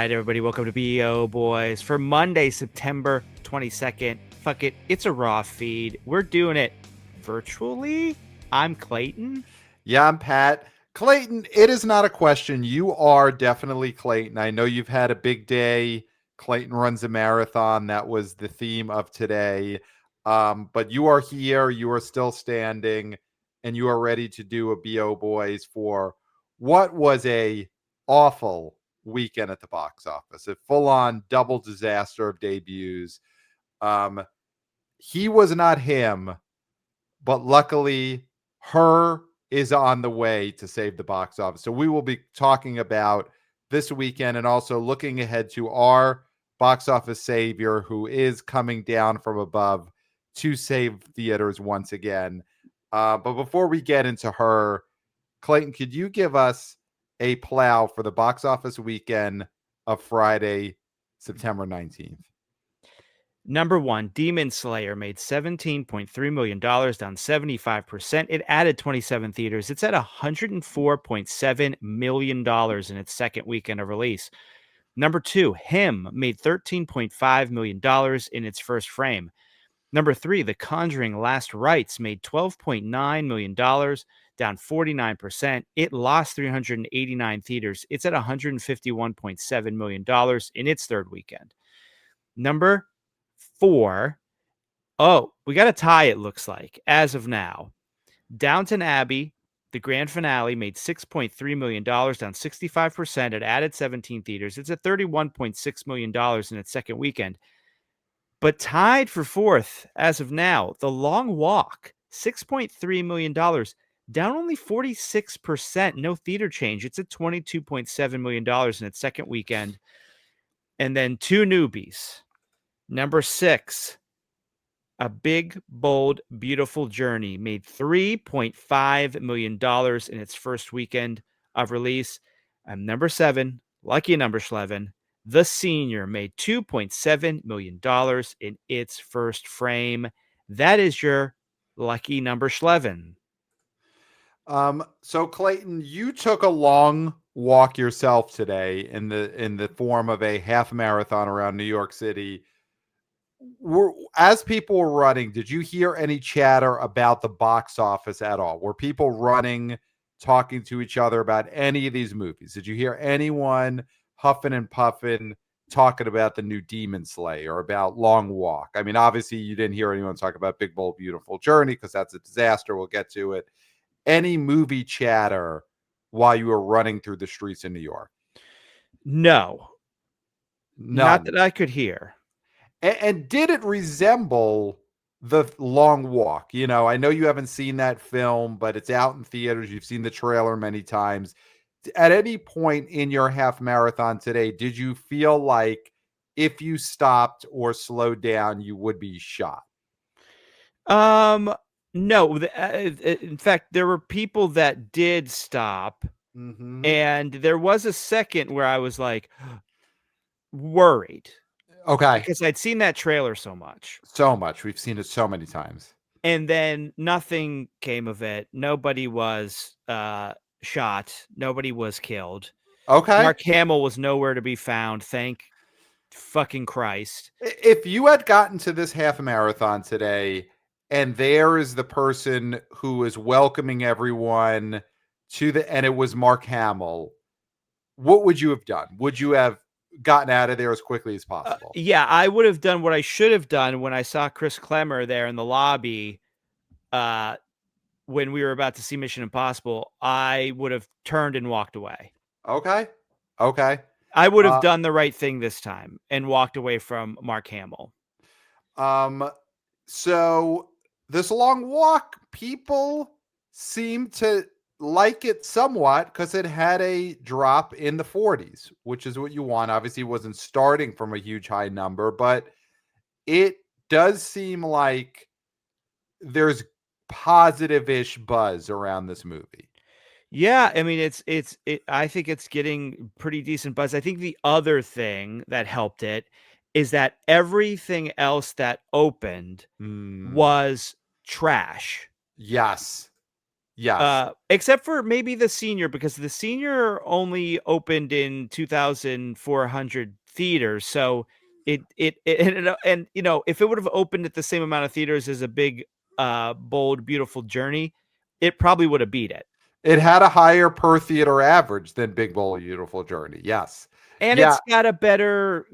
right, everybody, welcome to BO Boys for Monday, September 22nd. Fuck it, it's a raw feed. We're doing it virtually. I'm Clayton. Yeah, I'm Pat. Clayton, it is not a question. You are definitely Clayton. I know you've had a big day. Clayton runs a marathon. That was the theme of today. But you are here. You are still standing, and you are ready to do a BO Boys for what was a awful weekend at the box office. A full-on double disaster of debuts. Um, he was not him, but luckily her is on the way to save the box office. So we will be talking about this weekend and also looking ahead to our box office savior who is coming down from above to save theaters once again. But before we get into her, Clayton, could you give us a plow for the box office weekend of Friday, September 19th? Number one, Demon Slayer made $17.3 million, down 75%. It added 27 theaters. It's at $104.7 million in its second weekend of release. Number two, Him made $13.5 million in its first frame. Number three, The Conjuring Last Rites made $12.9 million, down 49%. It lost 389 theaters. It's at $151.7 million in its third weekend. Number four, we got a tie, it looks like, as of now. Downton Abbey, the grand finale, made $6.3 million, down 65%. It added 17 theaters. It's at $31.6 million in its second weekend. But tied for fourth as of now, The Long Walk, $6.3 million, down only 46%. No theater change. It's at $22.7 million in its second weekend. And then two newbies. Number six, A Big, Bold, Beautiful Journey made $3.5 million in its first weekend of release. And number seven, lucky number 11, The Senior made $2.7 million in its first frame. That is your lucky number 11. So Clayton, you took a long walk yourself today in the form of a half marathon around New York City. As people were running, did you hear any chatter about the box office at all? Were people running, talking to each other about any of these movies? Did you hear anyone huffing and puffing talking about the new Demon Slayer or about Long Walk? I mean, obviously you didn't hear anyone talk about Big Bold Beautiful Journey because that's a disaster. We'll get to it. Any movie chatter while you were running through the streets in New York? No, not None. that I could hear. And did it resemble the Long Walk? You know, I know you haven't seen that film, but it's out in theaters. You've seen the trailer many times. At any point in your half marathon today, did you feel like if you stopped or slowed down, you would be shot? No. In fact, there were people that did stop, Mm-hmm. and there was a second where I was like worried Okay. because I'd seen that trailer so much. So much. We've seen it so many times. And then nothing came of it. Nobody was shot. Nobody was killed. Okay. Mark Hamill was nowhere to be found. Thank fucking Christ. If you had gotten to this half marathon today and there is the person who is welcoming everyone and it was Mark Hamill, what would you have done? Would you have gotten out of there as quickly as possible? Yeah, I would have done what I should have done when I saw Chris Klemmer there in the lobby when we were about to see Mission Impossible. I would have turned and walked away. Okay. I would have done the right thing this time and walked away from Mark Hamill. So this Long Walk, people seem to like it somewhat because it had a drop in the 40s, which is what you want. Obviously, it wasn't starting from a huge high number, but it does seem like there's positive-ish buzz around this movie. Yeah, I mean I think it's getting pretty decent buzz. I think the other thing that helped it is that everything else that opened was trash. Yes. Yes. Except for maybe the Senior, because the Senior only opened in 2,400 theaters. So and you know, if it would have opened at the same amount of theaters as a Big, Bold, Beautiful Journey, it probably would have beat it. It had a higher per theater average than Big Bold Beautiful Journey. Yes. And Yeah. it's got a better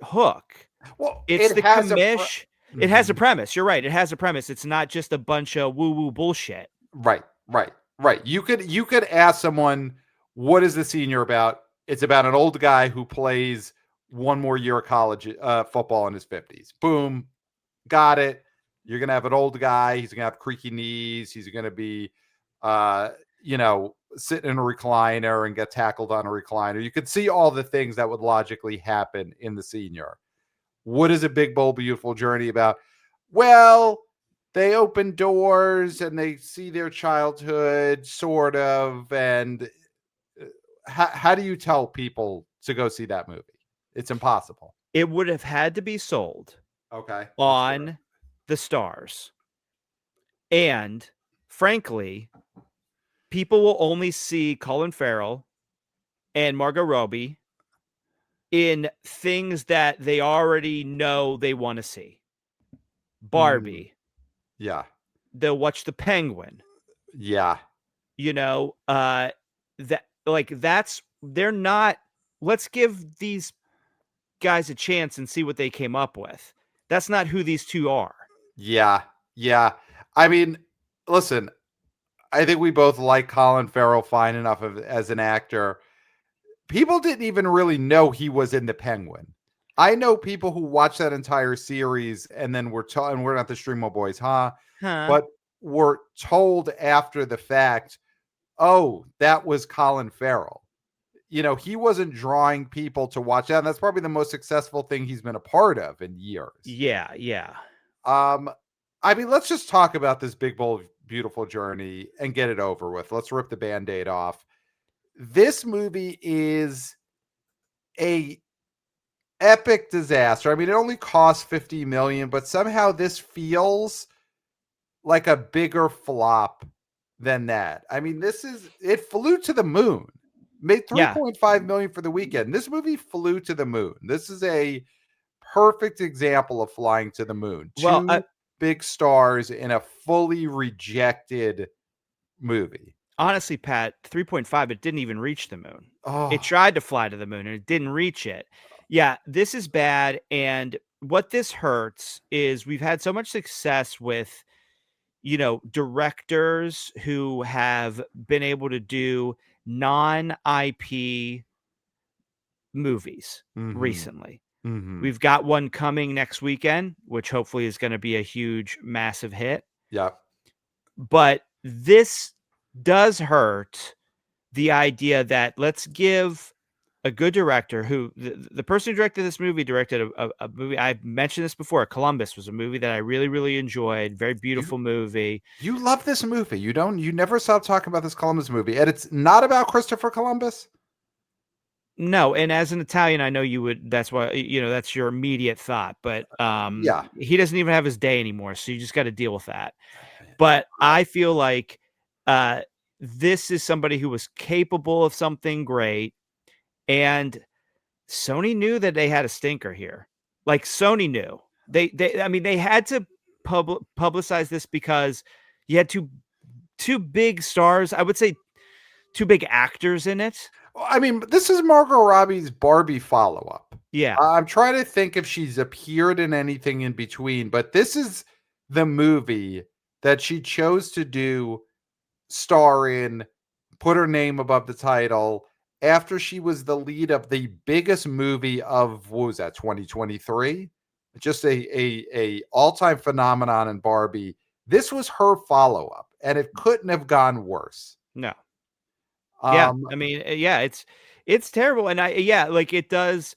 hook. Well, It's it the has a commish. It has a Mhm. premise. You're right. It has a premise. It's not just a bunch of woo-woo bullshit. Right, right, right. You could ask someone, what is the Senior about? It's about an old guy who plays one more year of college football in his 50s. Boom, got it. You're gonna have an old guy. He's gonna have creaky knees. He's gonna be, uh, sitting in a recliner and get tackled on a recliner. You could see all the things that would logically happen in the Senior. What is a Big Bold Beautiful Journey about? Well, they open doors and they see their childhood, sort of. And how do you tell people to go see that movie? It's impossible. It would have had to be sold Okay, let's hear it. on the stars. And frankly, people will only see Colin Farrell and Margot Robbie in things that they already know they want to see. Mm, Barbie, yeah, they'll watch The Penguin, yeah, you know, that's they're not, let's give these guys a chance and see what they came up with. That's not who these two are. yeah, yeah. I mean, listen, I think we both like Colin Farrell fine enough as an actor. People didn't even really know he was in The Penguin. I know people who watched that entire series and then were told, and we're not the Streamo Boys, huh? Huh? But were told after the fact, oh, that was Colin Farrell. He wasn't drawing people to watch that. And that's probably the most successful thing he's been a part of in years. Yeah, yeah. Um, I mean, let's just talk about this Big Bold Beautiful Journey and get it over with. Let's rip the Band-Aid off. This movie is a epic disaster. I mean, it only cost 50 million, but somehow this feels like a bigger flop than that. I mean, it flew to the moon. Made Yeah. 3.5 million for the weekend. This movie flew to the moon. This is a perfect example of flying to the moon. Well, Two big stars in a fully rejected movie. honestly, Pat, 3.5, it didn't even reach the moon. It Oh, tried to fly to the moon and it didn't reach it. Yeah, this is bad. And what this hurts is we've had so much success with, you know, directors who have been able to do non IP movies mm-hmm, recently. mm-hmm. We've got one coming next weekend, which hopefully is going to be a huge, massive hit. Yep. But this does hurt the idea that let's give a good director who the person who directed this movie directed a movie. I've mentioned this before. Columbus was a movie that I really, really enjoyed. Very You beautiful movie. you love this movie. You never stop talking about this Columbus movie. And it's not about Christopher Columbus. No, and as an Italian, I know you would. That's why, you know, that's your immediate thought. But Yeah. he doesn't even have his day anymore, so you just got to deal with that. But Yeah. I feel like uh, this is somebody who was capable of something great, and Sony knew that they had a stinker here. Like Sony knew. I mean, they had to publicize this because you had two big stars. I would say two big actors in it. I mean, this is Margot Robbie's Barbie follow-up. Yeah. I'm trying to think if she's appeared in anything in between, but this is the movie that she chose to star in, put her name above the title after she was the lead of the biggest movie of, what was that, 2023? Just a all-time phenomenon in Barbie. This was her follow-up, and it couldn't have gone worse. No. Yeah. Um, I mean, yeah, it's terrible, and yeah, like it does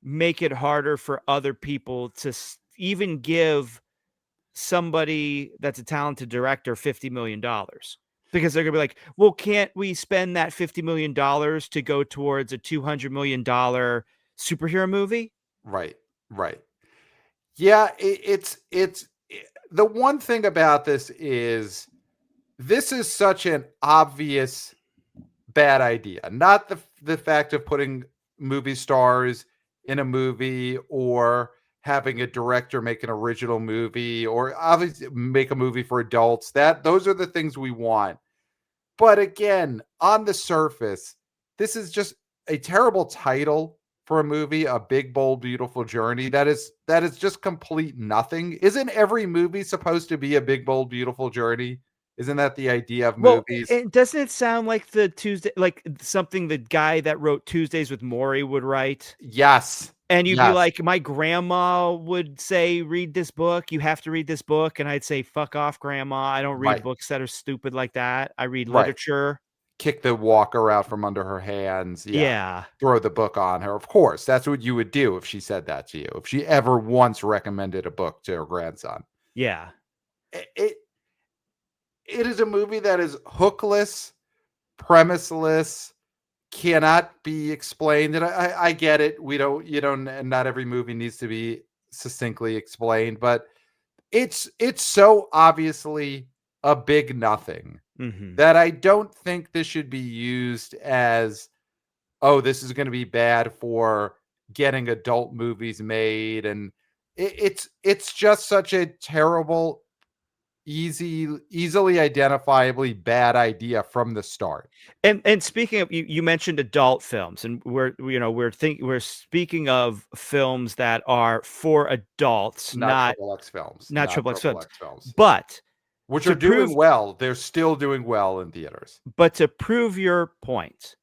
make it harder for other people to even give somebody that's a talented director $50 million, because they're gonna be like, well, can't we spend that $50 million to go towards a $200 million superhero movie? right, right. Yeah, the one thing about this is this is such an obvious bad idea. Not the fact of putting movie stars in a movie or having a director make an original movie or obviously make a movie for adults. That those are the things we want. But again, on the surface, this is just a terrible title for a movie, A Big Bold Beautiful Journey. That is just complete nothing. Isn't every movie supposed to be a big bold beautiful journey? Isn't that the idea of Well, movies? and doesn't it sound like the Tuesday, like something the guy that wrote Tuesdays with Maury would write? Yes. And you'd be Yes. like, my grandma would say, read this book. You have to read this book. And I'd say, fuck off, grandma. I don't read Right. books that are stupid like that. I read Right. literature. Kick the walker out from under her hands. Yeah. Yeah. Throw the book on her. Of course, that's what you would do if she said that to you. If she ever once recommended a book to her grandson. Yeah. It it is a movie that is hookless, premiseless, cannot be explained. And I get it. We don't, and not every movie needs to be succinctly explained, but it's so obviously a big nothing Mm-hmm. that I don't think this should be used as, oh, this is going to be bad for getting adult movies made. And it's just such a terrible, easily identifiably bad idea from the start. And speaking of, you mentioned adult films, and we're speaking of films that are for adults, Not not triple X films, not not triple X triple films. X films, But which are to prove doing well. They're still doing well in theaters. but to prove your point,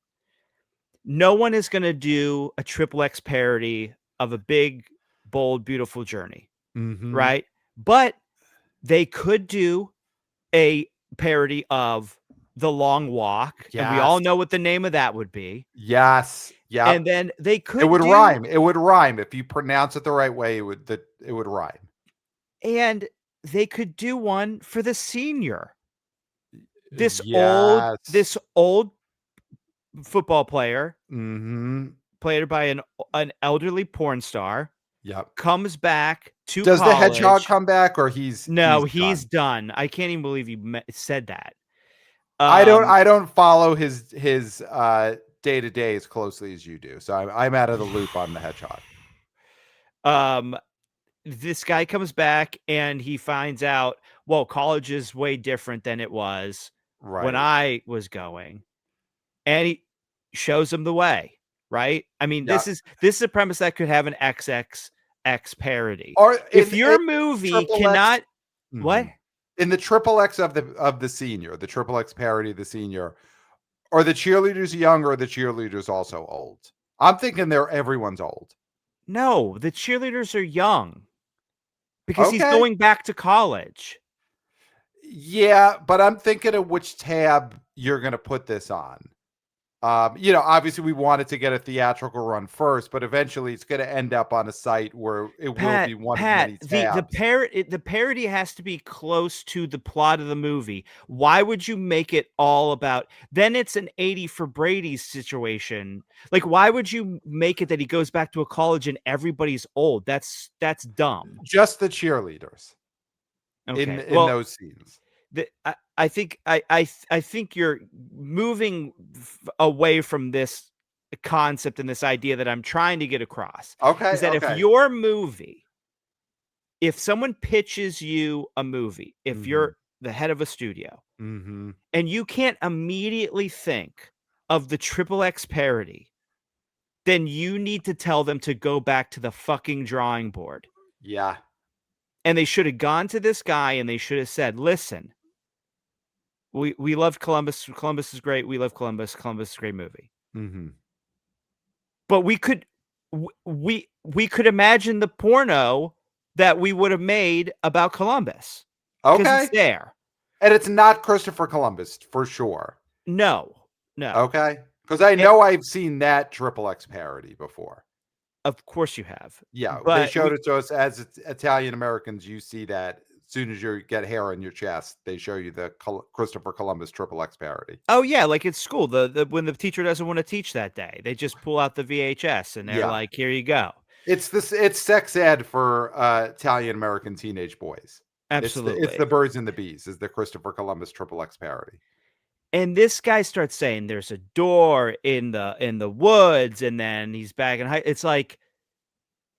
no one is going to do a triple X parody of A Big Bold Beautiful Journey, Mhm. right? But they could do a parody of The Long Walk, and we all Yes. know what the name of that would be. Yes. And Yep. then they It could would do, rhyme. It would rhyme. If you pronounce it the right way, it would rhyme. and they could do one for the senior. Yes. This old football player, Mhm. played by an elderly porn star, Yep. comes back to Does the hedgehog college. come back or he's No, he's done? done. I can't even believe you said that. I don't follow his day to day as closely as you do. So I'm out of the loop on the hedgehog. um, this guy comes back and he finds out, well, college is way different than it was when Right. I was going, and he shows him the way. Right? I mean, Yeah. this is a premise that could have an XXX parody. Or If in your movie triple X. cannot, what? Mhm. In the triple X of the senior, the triple X parody of the senior, are the cheerleaders young or are the cheerleaders also old? I'm thinking everyone's old. No, the cheerleaders are young because he's Okay. going back to college. Yeah, but I'm thinking of which tab you're going to put this on. Obviously we wanted to get a theatrical run first, but eventually it's going to end up on a site where it will be one of Pat, many the tabs. the parody has to be close to the plot of the movie. Why would you make it all about? Then it's an 80 for Brady situation. Like, why would you make it that he goes back to a college and everybody's old? That's dumb. Just the cheerleaders Okay, in well, those scenes. I think I think you're moving away from this concept and this idea that I'm trying to get across. Okay, Is that okay. if someone pitches you a movie, if Mhm. you're the head of a studio Mhm. and you can't immediately think of the triple X parody, then you need to tell them to go back to the fucking drawing board. Yeah. And they should have gone to this guy and they should have said, listen, we love Columbus. Columbus is great. We love Columbus. Columbus is a great movie. Mhm. But we could imagine the porno that we would have made about Columbus because it's Okay. there. And it's not Christopher Columbus for sure. No. Okay. Because I know I've seen that triple X parody before. Of course you have. Yeah, they But showed it to us as Italian Americans. You see that as soon as you get hair on your chest, they show you the Christopher Columbus triple X parody. oh yeah, like at school, the when the teacher doesn't want to teach that day, they just pull out the VHS and they're Yeah. like, "Here you go." It's sex ed for Italian American teenage boys. It's Absolutely. the birds and the bees is the Christopher Columbus Triple X parody. And this guy starts saying there's a door in the woods, and then he's back in high. It's like,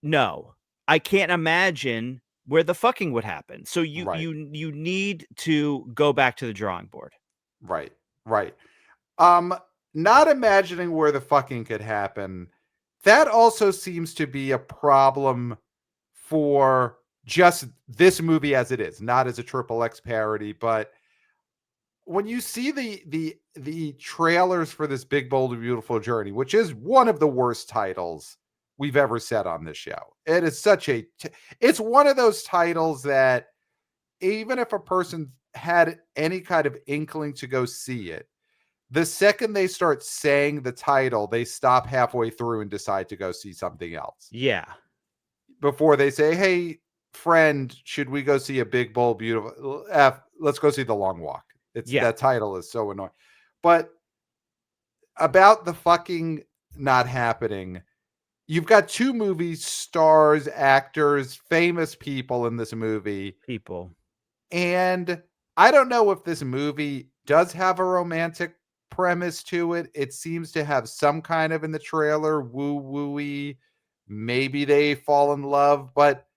no, I can't imagine where the fucking would happen. So Right, you need to go back to the drawing board. right, right. Um, Not imagining where the fucking could happen. That also seems to be a problem for just this movie as it is, not as a triple X parody, but when you see the trailers for this Big Bold and Beautiful Journey, which is one of the worst titles we've ever said on this show. It is it's one of those titles that even if a person had any kind of inkling to go see it, the second they start saying the title, they stop halfway through and decide to go see something else Yeah. before they say, "Hey, friend, should we go see a Big Bold Beautiful? Let's go see The Long Walk." It's Yeah. that title is so annoying. But about the fucking not happening, you've got two movie stars, actors, famous people in this movie, People. and I don't know if this movie does have a romantic premise to it. It seems to have some kind of in the trailer woo wooey. Maybe they fall in love, but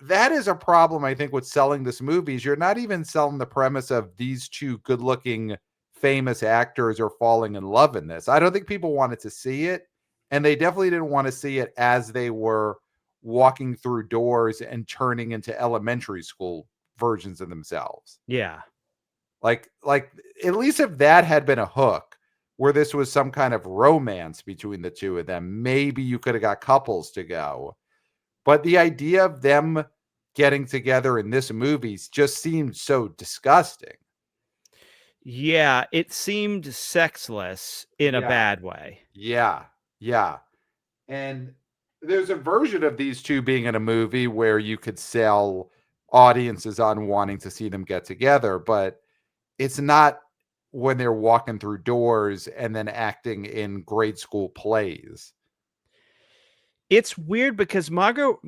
that is a problem I think with selling this movie is you're not even selling the premise of these two good-looking famous actors are falling in love in this. I don't think people wanted to see it, and they definitely didn't want to see it as they were walking through doors and turning into elementary school versions of themselves. Yeah. Like at least if that had been a hook where this was some kind of romance between the two of them, maybe you could have got couples to go. But the idea of them getting together in this movie just seemed so disgusting. Yeah, it seemed sexless in a Yeah. bad way. Yeah. Yeah. And there's a version of these two being in a movie where you could sell audiences on wanting to see them get together, but it's not when they're walking through doors and then acting in grade school plays. It's weird because Margot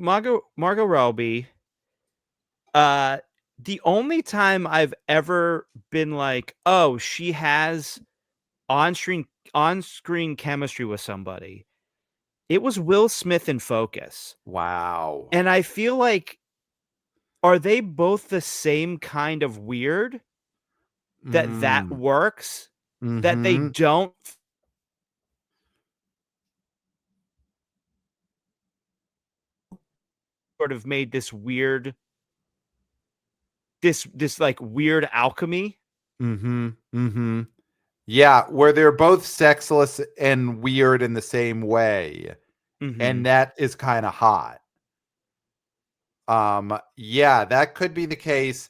Robbie, uh, the only time I've ever been like, "Oh, she has on-screen chemistry with somebody," it was Will Smith in Focus. Wow. And I feel like, are they both the same kind of weird that Mm. works, that they Mhm. don't sort of made this weird this like weird alchemy? Mhm. Mhm. Yeah, where they're both sexless and weird in the same way, and Mhm. that is kinda hot. Yeah, that could be the case.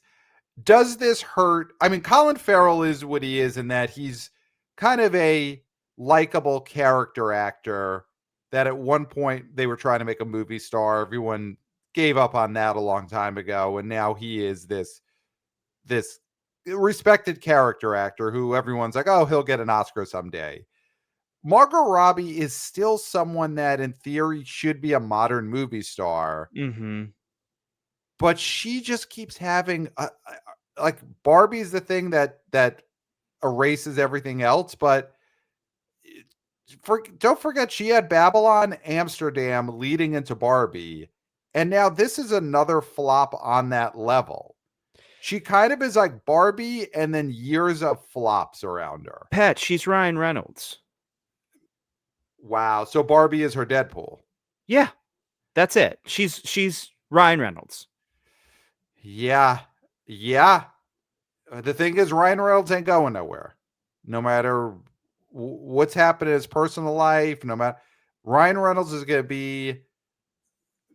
Does this hurt? I mean, Colin Farrell is what he is in that he's kind of a likable character actor that at one point they were trying to make a movie star. Everyone gave up on that a long time ago, and now he is this respected character actor who everyone's like, "Oh, he'll get an Oscar someday." Margot Robbie is still someone that in theory should be a modern movie star, Mhm. but she just keeps having like Barbie's the thing that erases everything else, but don't forget she had Babylon, Amsterdam leading into Barbie, and now this is another flop on that level. She kind of is like Barbie and then years of flops around her. Pet, she's Ryan Reynolds. Wow. So Barbie is her Deadpool. Yeah, that's it. She's Ryan Reynolds. Yeah. Yeah. The thing is, Ryan Reynolds ain't going nowhere. No matter what's happened in his personal life, no matter Ryan Reynolds is going to be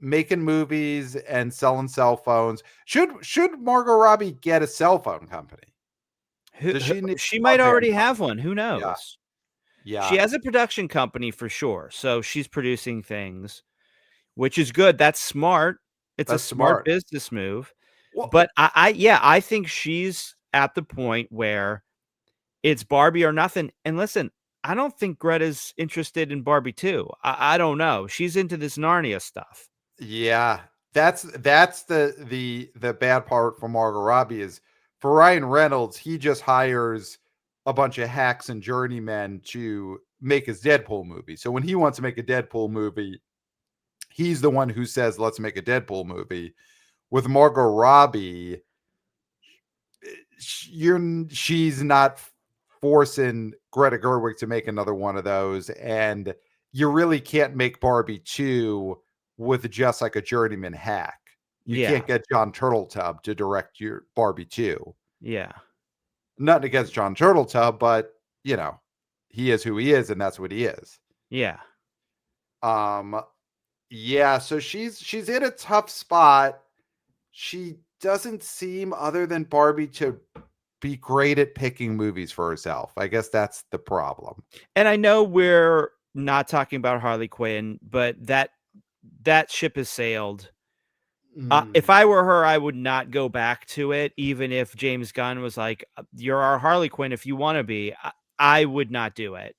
making movies and selling cell phones. Should Margot Robbie get a cell phone company? Does she need She a might broadband already have company? one, who Yeah. knows? She Yeah. has a production company for sure, so she's producing things, which is good. That's smart. It's a That's smart smart. business move. Well, But yeah, I think she's at the point where it's Barbie or nothing. And listen, I don't think Greta's interested in Barbie too. I don't know. She's into this Narnia stuff. yeah. that's the bad part for Margot Robbie is for Ryan Reynolds, he just hires a bunch of hacks and journeymen to make his Deadpool movie. So when he wants to make a Deadpool movie, he's the one who says, let's make a Deadpool movie. With Margot Robbie, she's not forcing Greta Gerwig to make another one of those, and you really can't make Barbie 2 with just like a journeyman hack. You Yeah. can't get John Turtletub to direct your Barbie 2. Yeah. Nothing against John Turtletub, but you know, he is who he is, and that's what he is. Yeah. Um, yeah, so she's in a tough spot. She doesn't seem, other than Barbie, to be great at picking movies for herself. I guess that's the problem. And I know we're not talking about Harley Quinn, but that ship has sailed. If I were her, I would not go back to it, even if James Gunn was like, "You're our Harley Quinn if you want to be." I would not do it.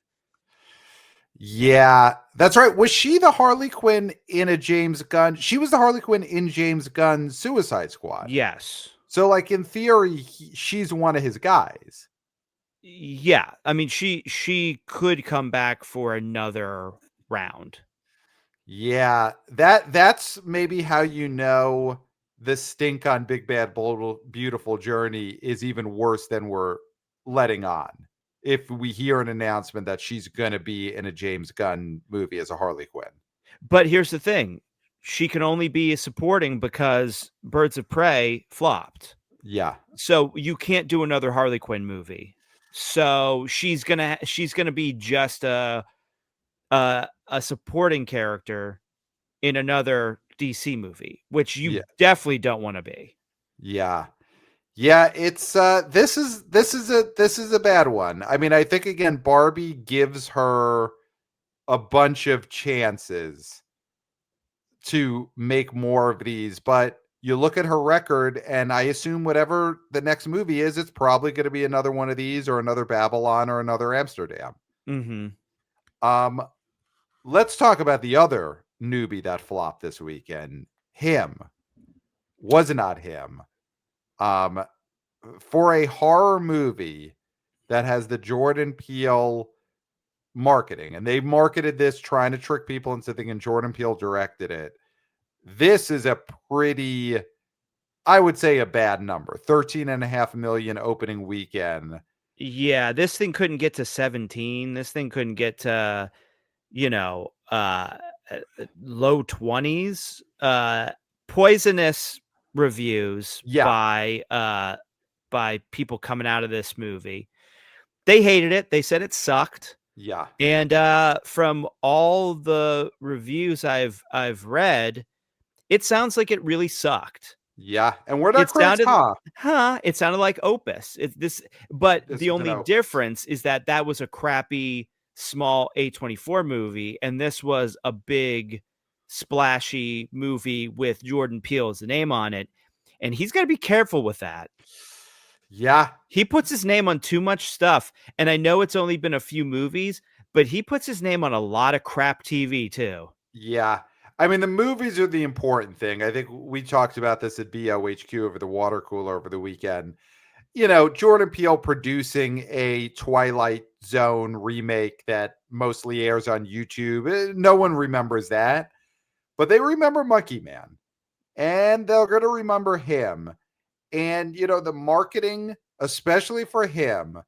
Yeah, that's right. Was she the Harley Quinn in a James Gunn? She was the Harley Quinn in James Gunn's Suicide Squad. Yes. So, like in theory, she's one of his guys. Yeah, I mean, she could come back for another round. Yeah, that's maybe how you know the stink on Big Bad Beautiful Journey is even worse than we're letting on. If we hear an announcement that she's going to be in a James Gunn movie as a Harley Quinn. But here's the thing. She can only be a supporting because Birds of Prey flopped. Yeah. So you can't do another Harley Quinn movie. So she's gonna be just a supporting character in another DC movie, which you definitely don't want to be. Yeah. Yeah, it's this is a bad one. I mean, I think again Barbie gives her a bunch of chances to make more of these, but you look at her record, and I assume whatever the next movie is, it's probably going to be another one of these, or another Babylon, or another Amsterdam. Mm-hmm. Let's talk about the other newbie that flopped this weekend. Him was not him. For a horror movie that has the Jordan Peele marketing, and they marketed this trying to trick people into thinking Jordan Peele directed it. This is a pretty, I would say, a bad number. 13.5 million opening weekend. Yeah, this thing couldn't get to 17. This thing couldn't get to, low 20s. Poisonous reviews by people coming out of this movie. They hated it. They said it sucked. Yeah. And from all the reviews I've read, it sounds like it really sucked. Yeah, and we're not critics, It sounded like Opus. The only difference is that was a crappy small A24 movie, and this was a big splashy movie with Jordan Peele as the name on it, and he's got to be careful with that. Yeah, he puts his name on too much stuff, and I know it's only been a few movies, but he puts his name on a lot of crap TV too. Yeah. I mean, the movies are the important thing. I think we talked about this at BOHQ over the water cooler over the weekend. Jordan Peele producing a Twilight Zone remake that mostly airs on YouTube. No one remembers that, but they remember Monkey Man, and they're going to remember him. And, the marketing, especially for him,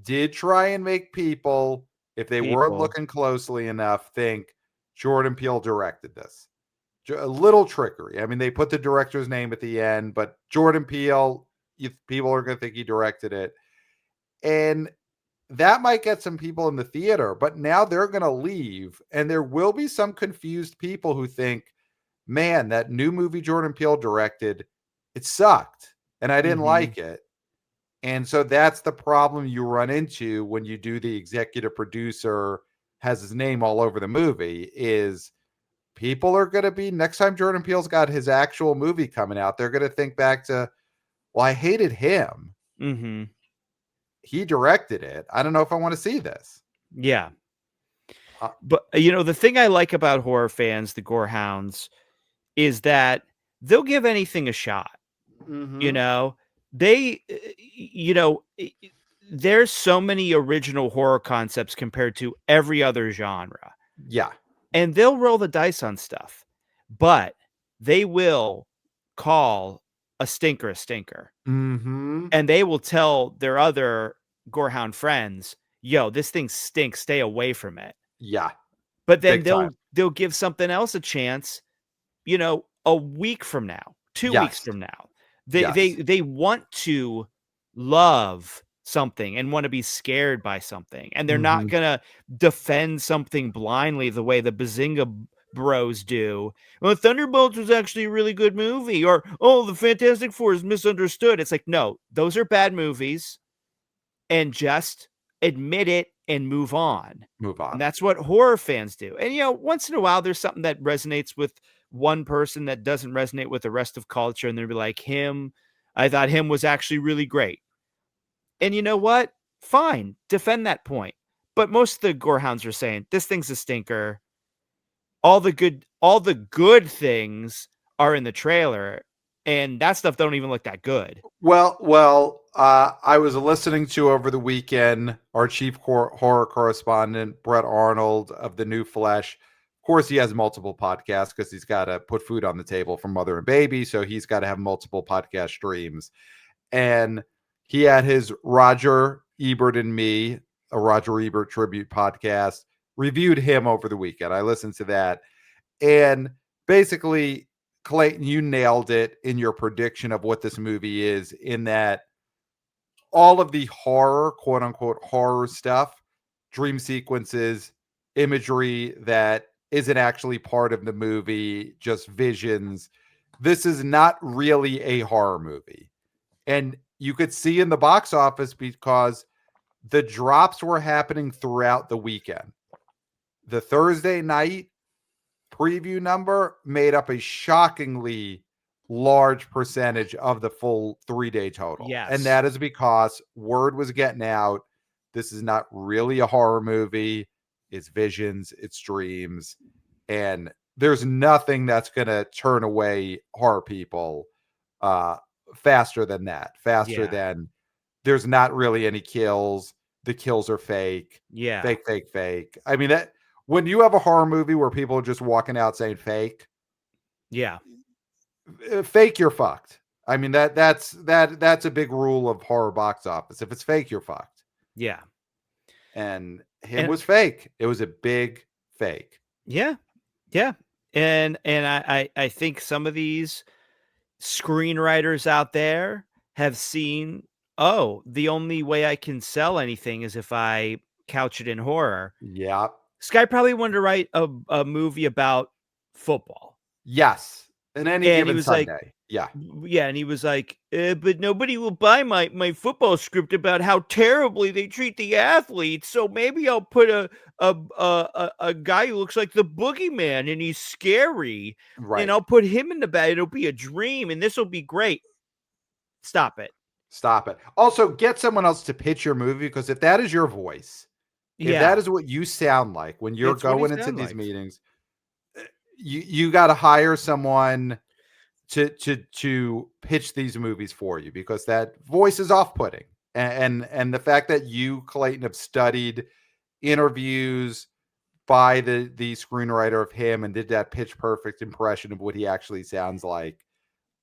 did try and make people, if they weren't looking closely enough, think Jordan Peele directed this. A little trickery. I mean, they put the director's name at the end, but Jordan Peele, people are going to think he directed it. And that might get some people in the theater, but now they're going to leave. And there will be some confused people who think, man, that new movie Jordan Peele directed, it sucked. And I didn't like it. And so that's the problem you run into when you do the executive producer has his name all over the movie, is people are going to be, next time Jordan Peele's got his actual movie coming out, they're going to think back to, well, I hated him. Mm-hmm. He directed it. I don't know if I want to see this. Yeah. But, the thing I like about horror fans, the gore hounds, is that they'll give anything a shot. You Mm-hmm. know, they, there's so many original horror concepts compared to every other genre, Yeah. and they'll roll the dice on stuff, but they will call a stinker, Mm-hmm. and they will tell their other gorehound friends, yo, this thing stinks, stay away from it. Yeah. But then Big time. they'll give something else a chance, a week from now, 2 weeks Yes. from now. Yes. They want to love something and want to be scared by something, and they're not Mm-hmm. gonna defend something blindly the way the Bazinga bros do. Well, Thunderbolts was actually a really good movie, or oh, the Fantastic Four is misunderstood. It's like, no, those are bad movies, and just admit it and move on. Move And on. that's what horror fans do. And once in a while there's something that resonates with one person that doesn't resonate with the rest of culture, and they'll be like, him, I thought him was actually really great. And you know what? Fine, defend that point. But most of the gorehounds are saying this thing's a stinker. All the good things are in the trailer, and that stuff don't even look that good. I was listening to over the weekend our chief horror correspondent, Brett Arnold of The New Flesh. Of course, he has multiple podcasts because he's got to put food on the table for mother and baby. So he's got to have multiple podcast streams. And he had his Roger Ebert and Me, a Roger Ebert tribute podcast, reviewed him over the weekend. I listened to that. And basically, Clayton, you nailed it in your prediction of what this movie is, in that all of the horror, quote unquote, horror stuff, dream sequences, imagery that isn't actually part of the movie, just visions. This is not really a horror movie. And you could see in the box office because the drops were happening throughout the weekend. The Thursday night preview number made up a shockingly large percentage of the full 3-day total. And Yes. that is because word was getting out. This is not really a horror movie. It's visions, it's dreams. And there's nothing that's going to turn away horror people uh, faster than that. Faster Yeah. than there's not really any kills. The kills are fake. Yeah. Fake, fake, fake. I mean, that when you have a horror movie where people are just walking out saying fake, Yeah. fake, you're fucked. I mean, that's a big rule of horror box office. If it's fake, you're fucked. Yeah. And him And was fake. It was a big fake. yeah. Yeah. And I think some of these screenwriters out there have seen, oh, the only way I can sell anything is if I couch it in horror. Yeah. This guy probably wanted to write a movie about football. Yes. In any And he given was like, Sunday. Yeah. yeah, and he was like, but nobody will buy my football script about how terribly they treat the athletes. So maybe I'll put a guy who looks like the boogeyman and he's scary, and Right. I'll put him in the bed. It'll be a dream, and this will be great. Stop it. Stop it. Also, get someone else to pitch your movie, because if that is your voice, if that Yeah, is what you sound like when you're it's what he going into sound these like. meetings, you got to hire someone to pitch these movies for you, because that voice is off-putting. And the fact that you, Clayton, have studied interviews by the screenwriter of him and did that pitch perfect impression of what he actually sounds like.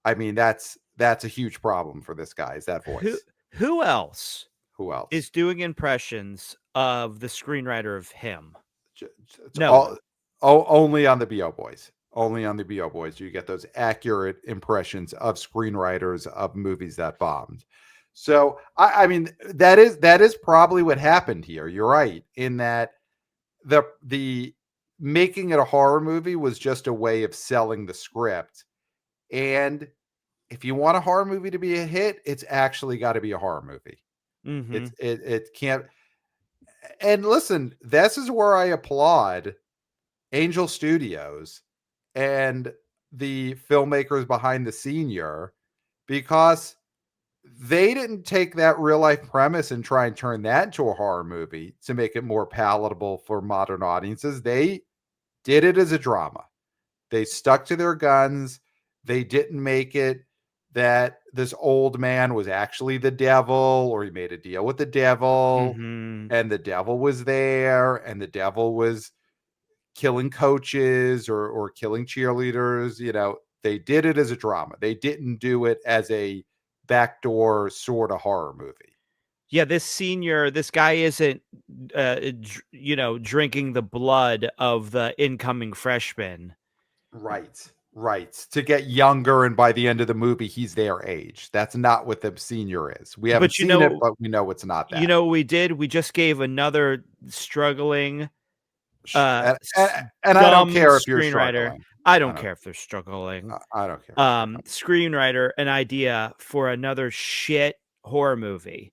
I mean, that's a huge problem for this guy, is that Who voice. who else Who is else? doing impressions of the screenwriter of him? It's No all one. only on the BO Boys. Only on the BO Boys do you get those accurate impressions of screenwriters of movies that bombed. So I mean, that is probably what happened here. You're right in that the making it a horror movie was just a way of selling the script. And if you want a horror movie to be a hit, it's actually got to be a horror movie. Mm-hmm. It can't. And listen, this is where I applaud Angel Studios and the filmmakers behind the senior, because they didn't take that real life premise and try and turn that into a horror movie to make it more palatable for modern audiences. They did it as a drama. They stuck to their guns. They didn't make it that this old man was actually the devil, or he made a deal with the devil, Mhm. and the devil was there, and the devil was killing coaches or killing cheerleaders. They did it as a drama. They didn't do it as a backdoor sort of horror movie. Yeah, this guy isn't, drinking the blood of the incoming freshman. Right. Right. To get younger, and by the end of the movie, he's their age. That's not what the senior is. We haven't But seen it, but we know it's not that. what we did? We just gave another struggling, Sh- And, and, s and I don't dumb care if you're screenwriter. struggling. I I don't don't. care if they're struggling. I don't care if you're struggling. Screenwriter an idea for another shit horror movie.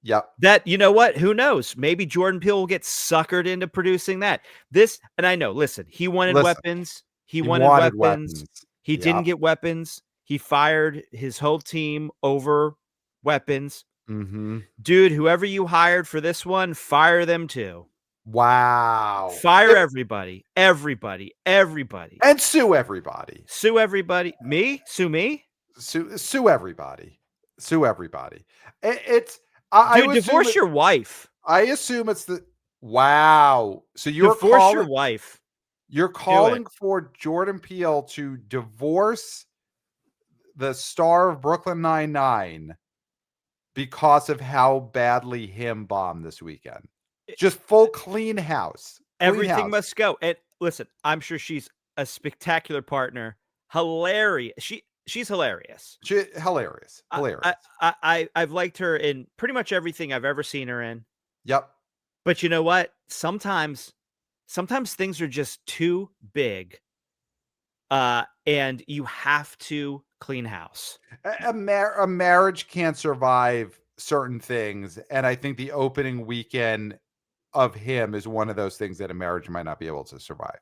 Yep. That, you know what? Who knows? Maybe Jordan Peele will get suckered into producing that. This, and I know, listen, he wanted Listen, weapons. He he wanted wanted weapons. weapons. He didn't Yep. get weapons. He fired his whole team over weapons. Mm-hmm. Dude, whoever you hired for this one, fire them too. Wow. Fire everybody. Everybody. Everybody. And sue everybody. Sue everybody. Me? Sue me? Sue everybody. Sue everybody. It's I Dude, would assume divorce your wife. I assume it's the wow. So Divorce your wife. you're calling for Jordan Peele to divorce the star of Brooklyn Nine-Nine because of how badly him bombed this weekend. Just full clean house. Everything must go. And listen, I'm sure she's a spectacular partner. Hilarious. She's hilarious. Hilarious. I've liked her in pretty much everything I've ever seen her in. Yep. But you know what? Sometimes things are just too big. And you have to clean house. A marriage can't survive certain things, and I think the opening weekend of him is one of those things that a marriage might not be able to survive.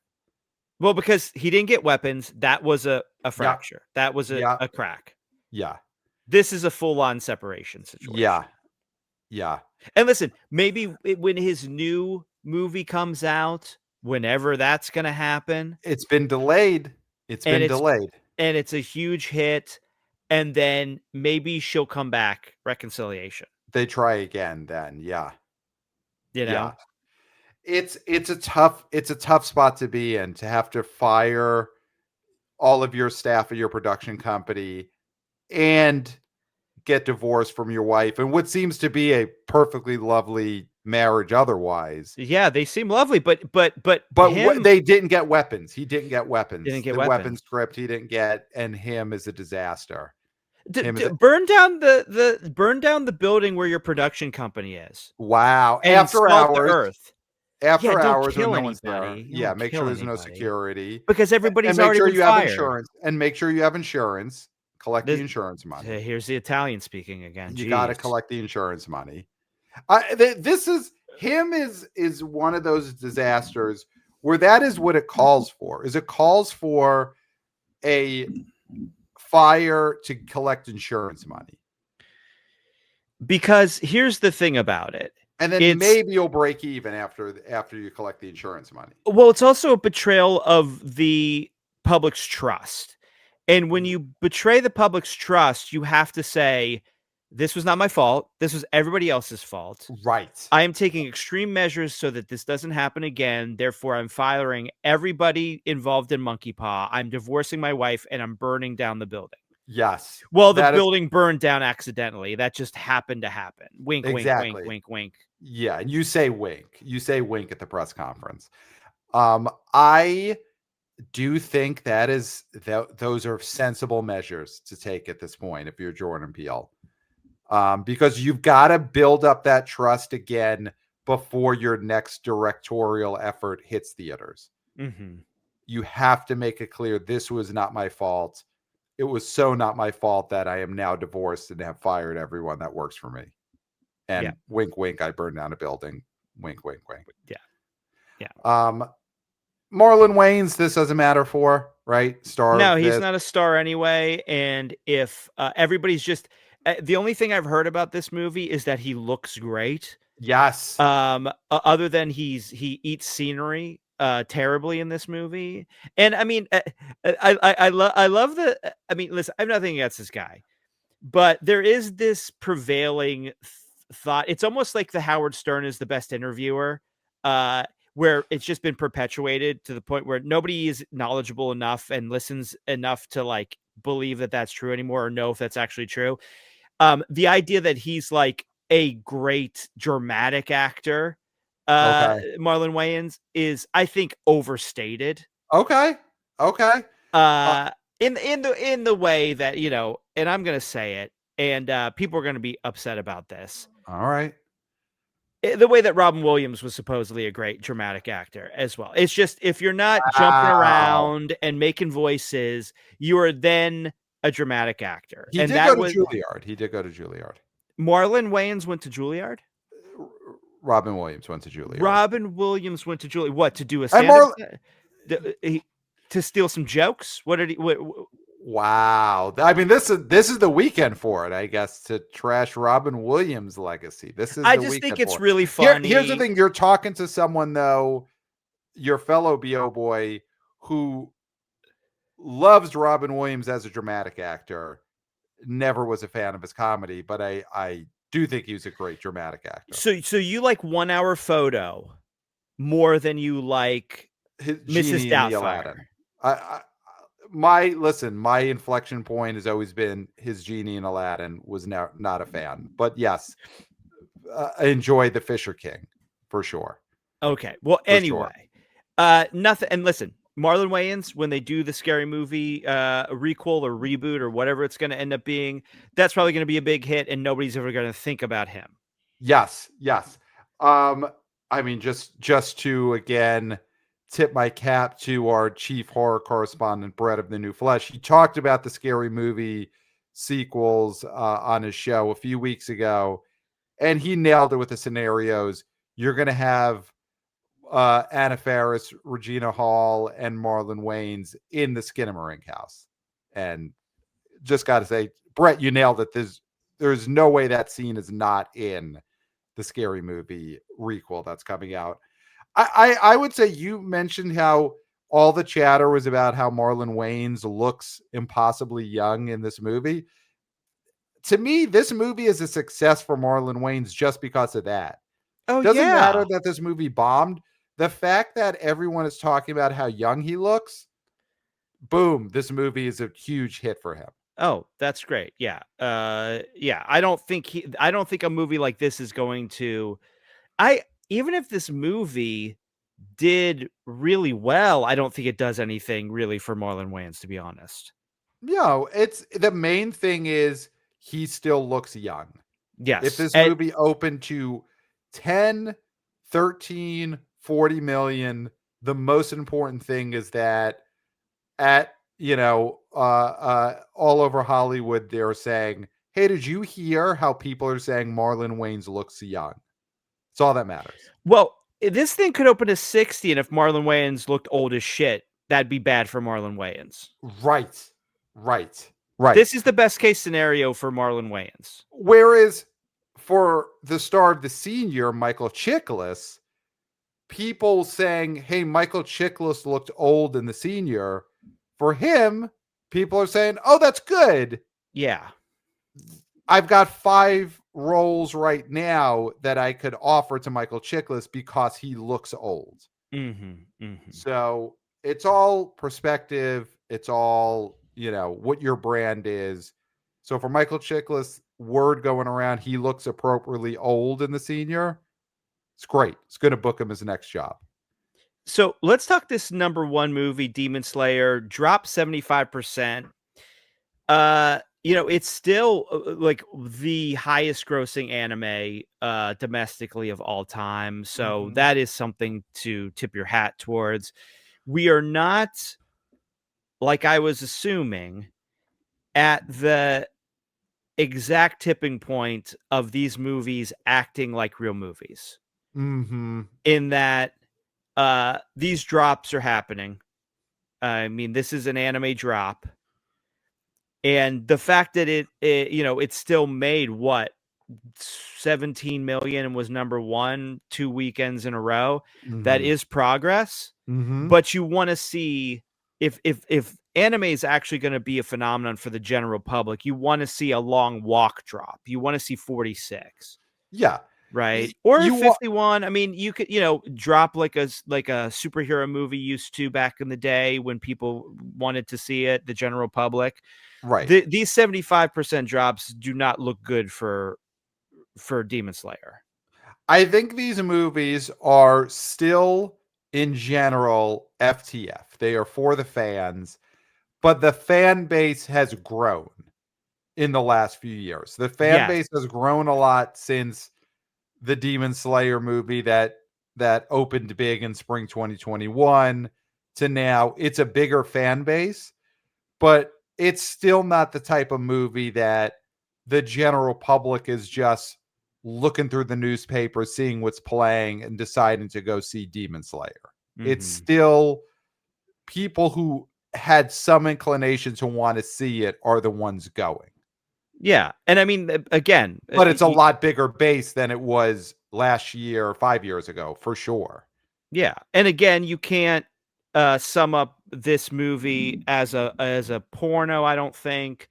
Well, because he didn't get weapons, that was a fracture. That was a crack. Yeah. This is a full-on separation situation. Yeah. And listen, maybe when his new movie comes out, whenever that's going to happen, it's been delayed. And it's a huge hit, and then maybe she'll come back. Reconciliation. They try again then. Yeah. Yeah. It's a tough spot to be in, to have to fire all of your staff at your production company and get divorced from your wife and what seems to be a perfectly lovely marriage otherwise. Yeah, they seem lovely, but they didn't get weapons. He didn't get weapons. Didn't get the weapons. Weapons script he didn't get, and him is a disaster. Burn down the building where your production company is. Wow. And after hours. The earth. After hours when no anybody. one's there. Yeah, make sure there's no security. Because everybody's and already make sure you fired. have insurance. And make sure you have insurance. Collect the insurance money. Here's the Italian speaking again. You got to collect the insurance money. This is one of those disasters where that is what it calls for. Is it calls for a fire to collect insurance money. Because here's the thing about it. And then maybe you'll break even after you collect the insurance money. Well, it's also a betrayal of the public's trust. And when you betray the public's trust, you have to say, this was not my fault. This was everybody else's fault. Right. I am taking extreme measures so that this doesn't happen again. Therefore, I'm firing everybody involved in Monkey Paw. I'm divorcing my wife, and I'm burning down the building. Yes. Well, the building burned down accidentally. That just happened to happen. Wink, exactly. wink, wink, wink. Yeah, and you say wink. You say wink at the press conference. I do think those are sensible measures to take at this point if you're Jordan Peele. Because you've got to build up that trust again before your next directorial effort hits theaters. Mm-hmm. You have to make it clear this was not my fault. It was so not my fault that I am now divorced and have fired everyone that works for me. And wink, wink, I burned down a building. Wink, wink, wink. Yeah. Marlon Wayans, this doesn't matter for, right? Star. No, he's not a star anyway. And if everybody's just... the only thing I've heard about this movie is that he looks great. Yes. Other than he eats scenery terribly in this movie. And I mean, I love the. I mean, listen, I have nothing against this guy, but there is this prevailing thought. It's almost like the Howard Stern is the best interviewer, uh, where it's just been perpetuated to the point where nobody is knowledgeable enough and listens enough to like believe that that's true anymore or know if that's actually true. The idea that he's like a great dramatic actor, Okay. Marlon Wayans, is I think overstated. Okay. Okay. Uh, In the way that, you know, and I'm gonna say it, and people are gonna be upset about this. all right. The way that Robin Williams was supposedly a great dramatic actor as well. It's just if you're not jumping Wow. around and making voices, you are then a dramatic actor. He And did go that to was Juilliard. He did go to Juilliard. Marlon Wayans went to Juilliard. Robin Williams went to Juilliard. Robin Williams went to Juilliard. What, to do a And stand-up? To steal some jokes? What did he? wow. I mean, this is the weekend for it, I guess, to trash Robin Williams' legacy. This is I the just weekend think it's for it. really funny. Here's the thing: you're talking to someone, though, your fellow BO boy, who loves Robin Williams as a dramatic actor. Never was a fan of his comedy, but I do think he's a great dramatic actor. So you like 1 Hour Photo more than you like Mrs. Doubtfire? My inflection point has always been his Genie in Aladdin. Was not a fan, but yes, I enjoy the Fisher King for sure. Okay. Well, anyway, nothing. And listen, Marlon Wayans, when they do the Scary Movie requel or reboot or whatever it's going to end up being, that's probably going to be a big hit, and nobody's ever going to think about him. Yes. I mean, just to again tip my cap to our chief horror correspondent, Brett of the New Flesh. He talked about the Scary Movie sequels on his show a few weeks ago, and he nailed it with the scenarios. You're going to have Anna Faris, Regina Hall, and Marlon Wayans in the Skinamarink house. And just got to say, Brett, you nailed it. There's no way that scene is not in the Scary Movie requel that's coming out. I would say you mentioned how all the chatter was about how Marlon Wayans looks impossibly young in this movie. To me, this movie is a success for Marlon Wayans just because of that. Oh, Doesn't yeah. matter that this movie bombed. The fact that everyone is talking about how young he looks, boom, this movie is a huge hit for him. Oh, that's great. Yeah. Yeah. I don't think a movie like this is going to, even if this movie did really well, I don't think it does anything really for Marlon Wayans, to be honest. No, it's the main thing is he still looks young. Yes. If this movie opened to 10, 13, 40 million, the most important thing is that at, all over Hollywood, they're saying, hey, did you hear how people are saying Marlon Wayans looks young? It's all that matters. Well, this thing could open to 60, and if Marlon Wayans looked old as shit, that'd be bad for Marlon Wayans. Right. This is the best case scenario for Marlon Wayans. Whereas for the star of The Senior, Michael Chiklis, people saying, hey, Michael Chiklis looked old in The Senior. For him, people are saying, oh, that's good. Yeah. I've got 5 roles right now that I could offer to Michael Chiklis because he looks old. So it's all perspective. It's all, what your brand is. So for Michael Chiklis, word going around, he looks appropriately old in The Senior. It's great. It's going to book him his next job. So let's talk this number 1 movie, Demon Slayer, dropped 75%. It's still like the highest grossing anime domestically of all time. So that is something to tip your hat towards. We are not, like I was assuming, at the exact tipping point of these movies acting like real movies. In that these drops are happening. I mean, this is an anime drop. And the fact that it's still made, what, 17 million and was number one 2 weekends in a row. That Mhm. is progress, Mhm. but you want to see if anime is actually going to be a phenomenon for the general public, you want to see a long walk drop. You want to see 46. Yeah. Right. Y Or you wa 51. I mean, you could, drop like a superhero movie used to back in the day when people wanted to see it, the general public. Right. These 75% drops do not look good for Demon Slayer. I think these movies are still, in general, FTF. They are for the fans, but the fan base has grown in the last few years. The fan Yes. base has grown a lot since the Demon Slayer movie that opened big in spring 2021 to now. It's a bigger fan base, but it's still not the type of movie that the general public is just looking through the newspaper, seeing what's playing, and deciding to go see Demon Slayer. It's Mhm. still people who had some inclination to want to see it are the ones going. Yeah. And I mean, again, But it's a lot bigger base than it was last year, 5 years ago, for sure. yeah. And again, you can't sum up this movie as a porno, I don't think.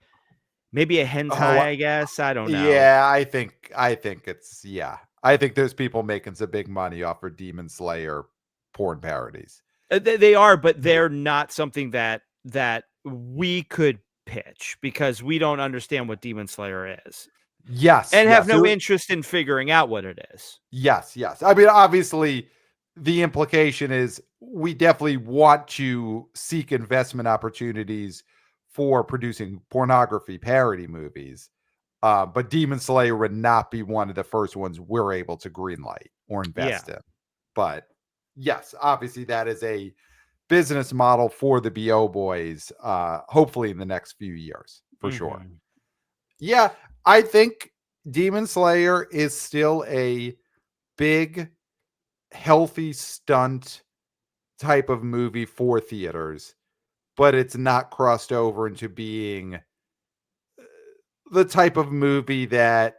Maybe a hentai, Oh, I guess. I don't know. yeah, I think it's yeah. I think there's people making some big money off of Demon Slayer porn parodies. They are, but they're not something that we could pitch because we don't understand what Demon Slayer is Yes, and have yes. no interest in figuring out what it is. Yes, yes. I mean, obviously, the implication is we definitely want to seek investment opportunities for producing pornography parody movies. But Demon Slayer would not be one of the first ones we're able to greenlight or Yeah. invest in. But yes, obviously, that is a business model for the BO boys, hopefully in the next few years, for sure. Mhm. Yeah, I think Demon Slayer is still a big, healthy stunt type of movie for theaters, but it's not crossed over into being the type of movie that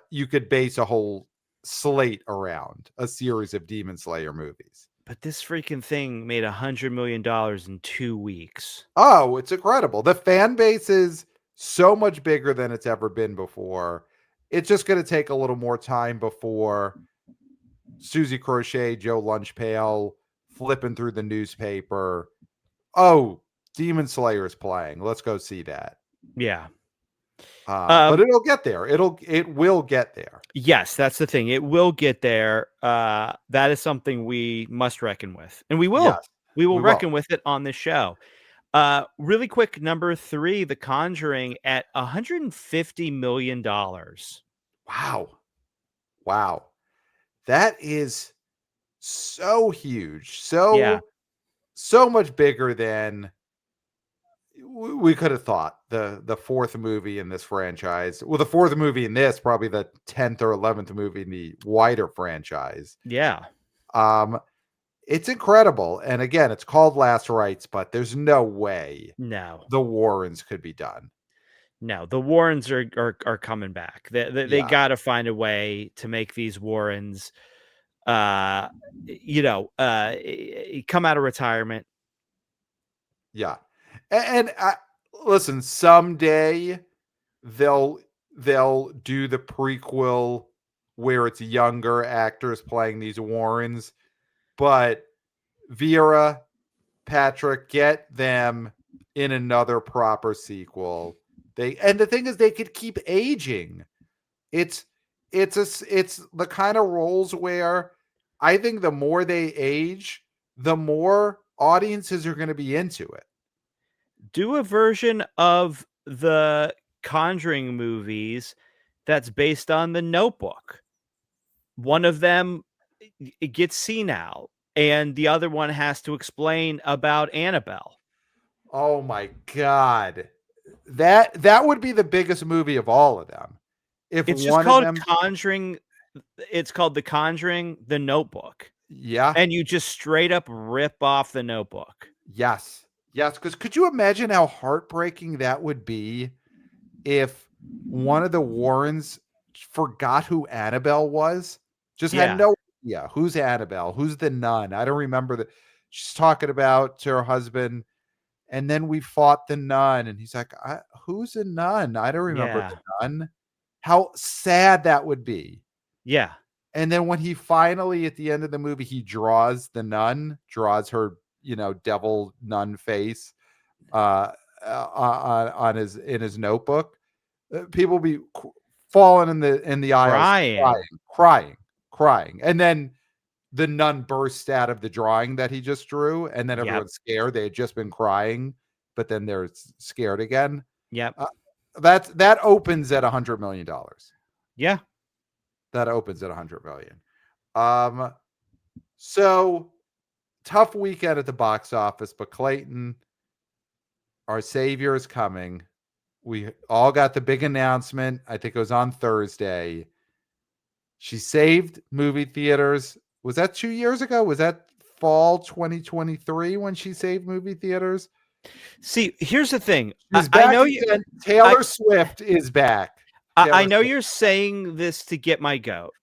you could base a whole slate around a series of Demon Slayer movies. But this freaking thing made $100 million in 2 weeks. Oh, it's incredible. The fan base is so much bigger than it's ever been before. It's just going to take a little more time before Susie Crochet, Joe Lunchpail flipping through the newspaper. Oh, Demon Slayer is playing. Let's go see that. Yeah. But it'll get there. It will get there. Yes, that's the thing. It will get there. That is something we must reckon with. And we will. Yes, We will we will. reckon with it on this show. Really quick, number 3, The Conjuring at $150 million. Wow. Wow. That is so huge. Yeah. So much bigger than we could have thought. The fourth movie in this franchise. Well, the fourth movie in this, probably the 10th or 11th movie in the wider franchise. Yeah. Um, it's incredible. And again, it's called Last Rites, but there's no way No. the Warrens could be done. No, the Warrens are coming back. They Yeah, got to find a way to make these Warrens uh come out of retirement. yeah. And listen, someday they'll they'll do the prequel where it's younger actors playing these Warrens, but Vera, Patrick, get them in another proper sequel. And the thing is they could keep aging. It's it's the kind of roles where I think the more they age, the more audiences are going to be into it. Do a version of the Conjuring movies that's based on the Notebook. One of them it gets senile and the other one has to explain about Annabelle. Oh my god. That would be the biggest movie of all of them. If It's just one of called them Conjuring. It's called The Conjuring, the Notebook. yeah, And you just straight up rip off the Notebook. yes. Yes, cuz could you imagine how heartbreaking that would be if one of the Warrens forgot who Annabelle was. Just had Yeah. no idea. Who's Annabelle? Who's the nun? I don't remember that. She's talking about to her husband, and then we fought the nun, and he's like, "Who's a nun? I don't remember Yeah. the nun." How sad that would be. Yeah. And then when he finally, at the end of the movie, he draws the nun, draws her, devil nun face, on his in his notebook. People be falling in the aisles, Crying. crying, and then the nun bursts out of the drawing that he just drew, and then Yep. everyone's scared. They had just been crying, but then they're scared again. Yep. That opens at $100 million. Yeah. That opens at 100 million. So tough weekend at the box office, but Clayton, our savior is coming. We all got the big announcement. I think it was on Thursday. She saved movie theaters. Was that 2 years ago? Was that fall 2023 when she saved movie theaters? See, here's the thing. I know Taylor Swift is back. I know you're saying this to get my goat,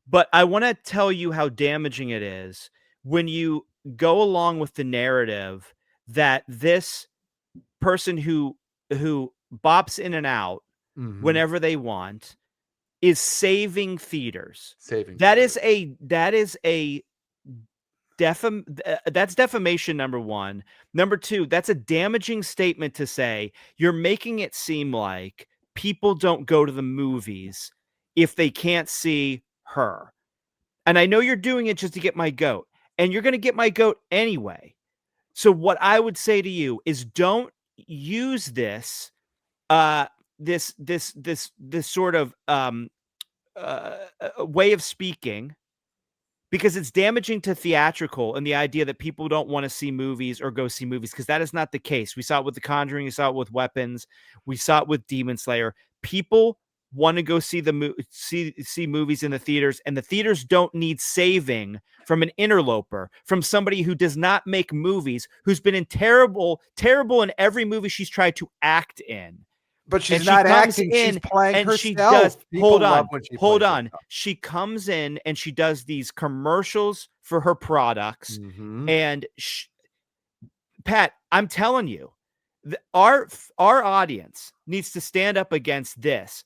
but I want to tell you how damaging it is when you go along with the narrative that this person who bops in and out whenever they want is saving theaters. That's defamation, number one. Number two, that's a damaging statement to say. You're making it seem like people don't go to the movies if they can't see her. And I know you're doing it just to get my goat, and you're going to get my goat anyway. So what I would say to you is don't use this this sort of way of speaking, because it's damaging to theatrical and the idea that people don't want to see movies or go see movies, because that is not the case. We saw it with The Conjuring. We saw it with Weapons. We saw it with Demon Slayer. People want to go see see movies in the theaters, and the theaters don't need saving from an interloper, from somebody who does not make movies, who's been in terrible in every movie she's tried to act in. But she's not acting. She's playing herself. She does. Hold on. She comes in and she does these commercials for her products. And Pat, I'm telling you, our audience needs to stand up against this,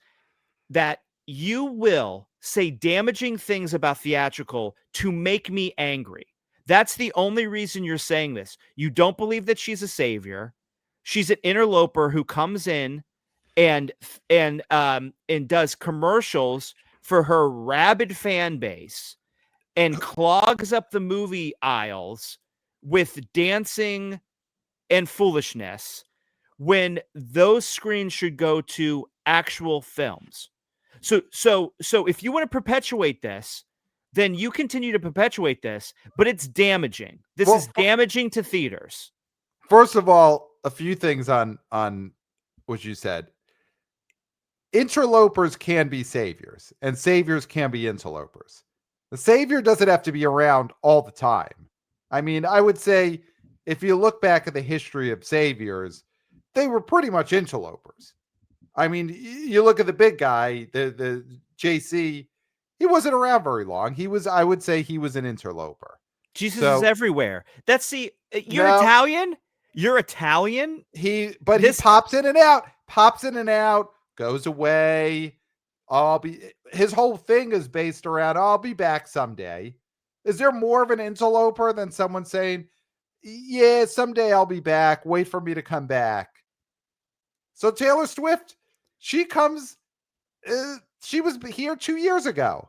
that you will say damaging things about theatrical to make me angry. That's the only reason you're saying this. You don't believe that she's a savior. She's an interloper who comes in and does commercials for her rabid fan base and clogs up the movie aisles with dancing and foolishness, when those screens should go to actual films. So if you want to perpetuate this, then you continue to perpetuate this, but it's damaging. This is damaging to theaters. First of all, a few things on what you said. Interlopers can be saviors, and saviors can be interlopers. The savior doesn't have to be around all the time. I mean, I would say if you look back at the history of saviors, they were pretty much interlopers. I mean, you look at the big guy, the JC, he wasn't around very long. I would say he was an interloper. Jesus is everywhere. You're Italian? You're Italian? He pops in and out, goes away. His whole thing is based around, I'll be back someday. Is there more of an interloper than someone saying, yeah, someday I'll be back, wait for me to come back? So Taylor Swift, she comes, she was here 2 years ago.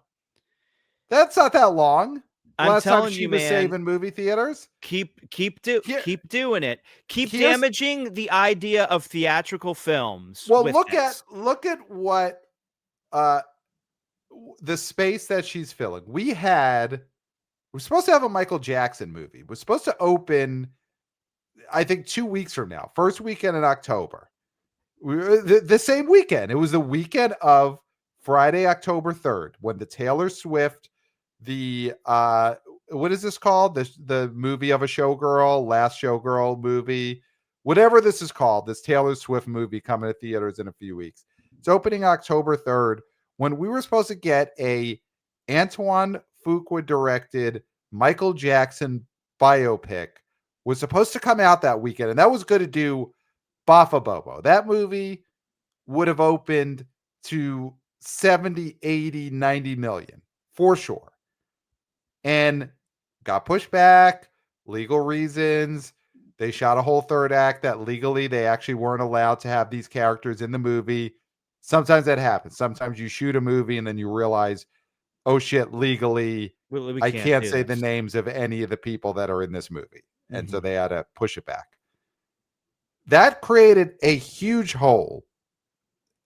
That's not that long. I'm telling you, man, saving movie theaters. Keep doing it. Keep damaging the idea of theatrical films. Well, look at what the space that she's filling. We're supposed to have a Michael Jackson movie. We're supposed to open, I think, 2 weeks from now. First weekend in October. The same weekend. It was the weekend of Friday, October 3rd, when the Taylor Swift, what is this called? The movie of a showgirl, last showgirl movie, whatever this is called, this Taylor Swift movie coming to theaters in a few weeks. It's opening October 3rd. when we were supposed to get a Antoine Fuqua directed Michael Jackson biopic was supposed to come out that weekend, and that was going to do Bafa Bobo. That movie would have opened to 70, 80, 90 million for sure. And got pushed back, legal reasons. They shot a whole third act that legally they actually weren't allowed to have these characters in the movie. Sometimes that happens. Sometimes you shoot a movie and then you realize, oh shit, legally, We I can't do say this. the names of any of the people that are in this movie. And so they had to push it back. That created a huge hole.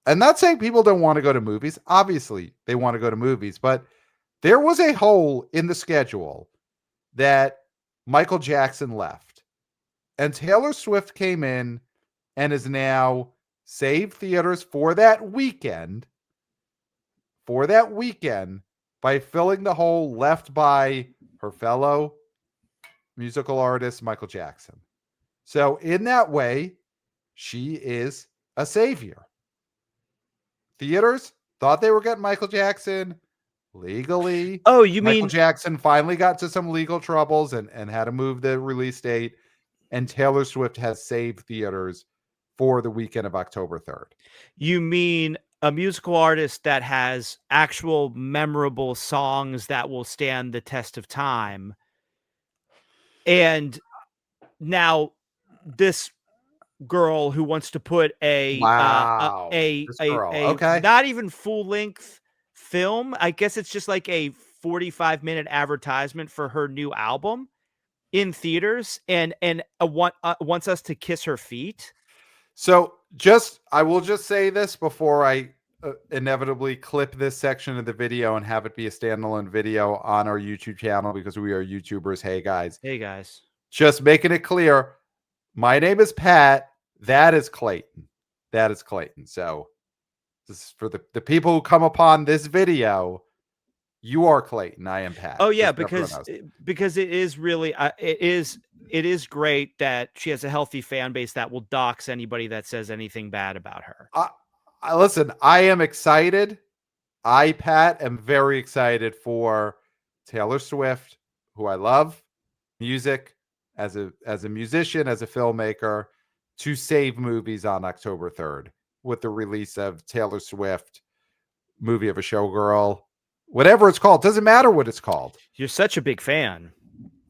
I'm not saying people don't want to go to movies. Obviously, they want to go to movies, but there was a hole in the schedule that Michael Jackson left. And Taylor Swift came in and is now saved theaters for that weekend by filling the hole left by her fellow musical artist, Michael Jackson. So in that way, she is a savior. Theaters thought they were getting Michael Jackson legally. Oh, you Michael mean Jackson finally got to some legal troubles and had to move the release date. And Taylor Swift has saved theaters for the weekend of October 3rd. You mean a musical artist that has actual memorable songs that will stand the test of time. And now this girl who wants to put a This girl. Okay. not even full length film. I guess it's just like a 45-minute advertisement for her new album in theaters and wants us to kiss her feet. So I will just say this before I inevitably clip this section of the video and have it be a standalone video on our YouTube channel because we are YouTubers. Hey guys. Just making it clear. My name is Pat. That is Clayton. So this is for the people who come upon this video. You are Clayton. I am Pat. Oh yeah, because it is really it is great that she has a healthy fan base that will dox anybody that says anything bad about her. Listen, I am excited. I, Pat, am very excited for Taylor Swift, who I love, music as a musician, as a filmmaker, to save movies on October 3rd with the release of Taylor Swift, movie of a showgirl, whatever it's called. Doesn't matter what it's called. You're such a big fan.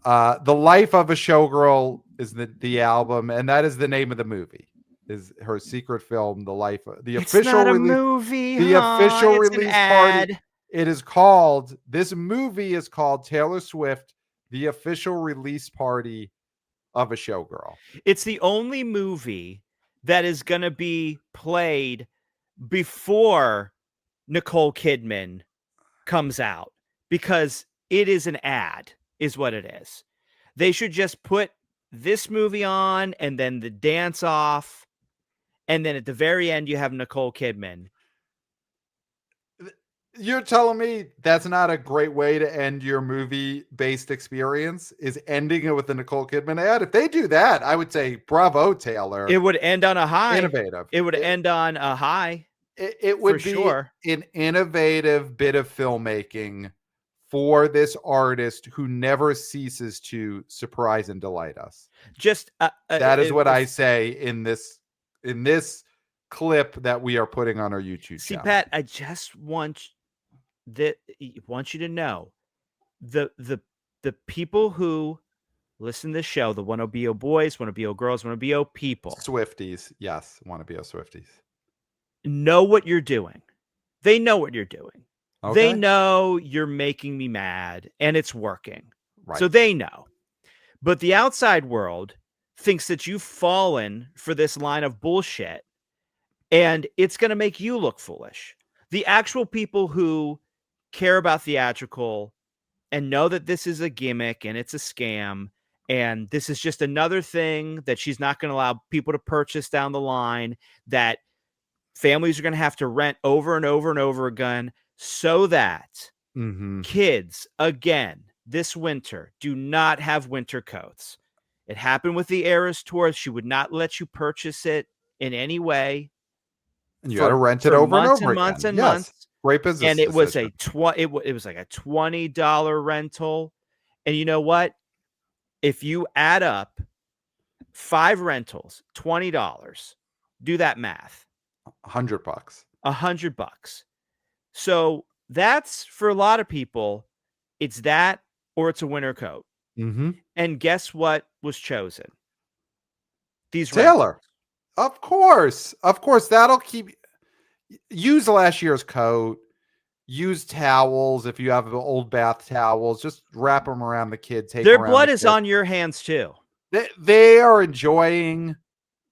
The Life of a Showgirl is the album, and that is the name of the movie. Is her secret film, The Life of the it's official not a release, movie, the official it's release party. It is called, this movie is called Taylor Swift, the official release party of a showgirl. It's the only movie that is going to be played before Nicole Kidman comes out because it is an ad, is what it is. They should just put this movie on and then the dance off. And then at the very end, you have Nicole Kidman. You're telling me that's not a great way to end your movie-based experience, is ending it with the Nicole Kidman ad? If they do that, I would say, bravo, Taylor. It would end on a high. Innovative. It would end on a high. It would be an innovative bit of filmmaking for this artist who never ceases to surprise and delight us. Just that is what I say in this clip that we are putting on our YouTube channel. Pat, I just want you to know the people who listen to this show, the Wanna Be boys, Wanna Be girls, Wanna Be people, Swifties, yes, Wanna Be Swifties, know what you're doing. They know what you're doing. Okay. They know you're making me mad and it's working. Right. So they know. But the outside world thinks that you've fallen for this line of bullshit and it's going to make you look foolish. The actual people who care about theatrical and know that this is a gimmick and it's a scam and this is just another thing that she's not going to allow people to purchase down the line, that families are going to have to rent over and over and over again so that kids, again, this winter, do not have winter coats. It happened with the Eras Tour. She would not let you purchase it in any way. And you got to rent it over and over again. Months. Great business and it was decision. it was like a $20 rental. And you know what? If you add up 5 rentals, $20, do that math, $100. $100. So that's for a lot of people, it's that or it's a winter coat. Mm-hmm. And guess what was chosen? These rentals. Taylor. Of course. Of course. That'll keep. Use last year's coat. Use towels if you have old bath towels. Just wrap them around the kid. Take them Their around the blood is kid. on your hands too. They are enjoying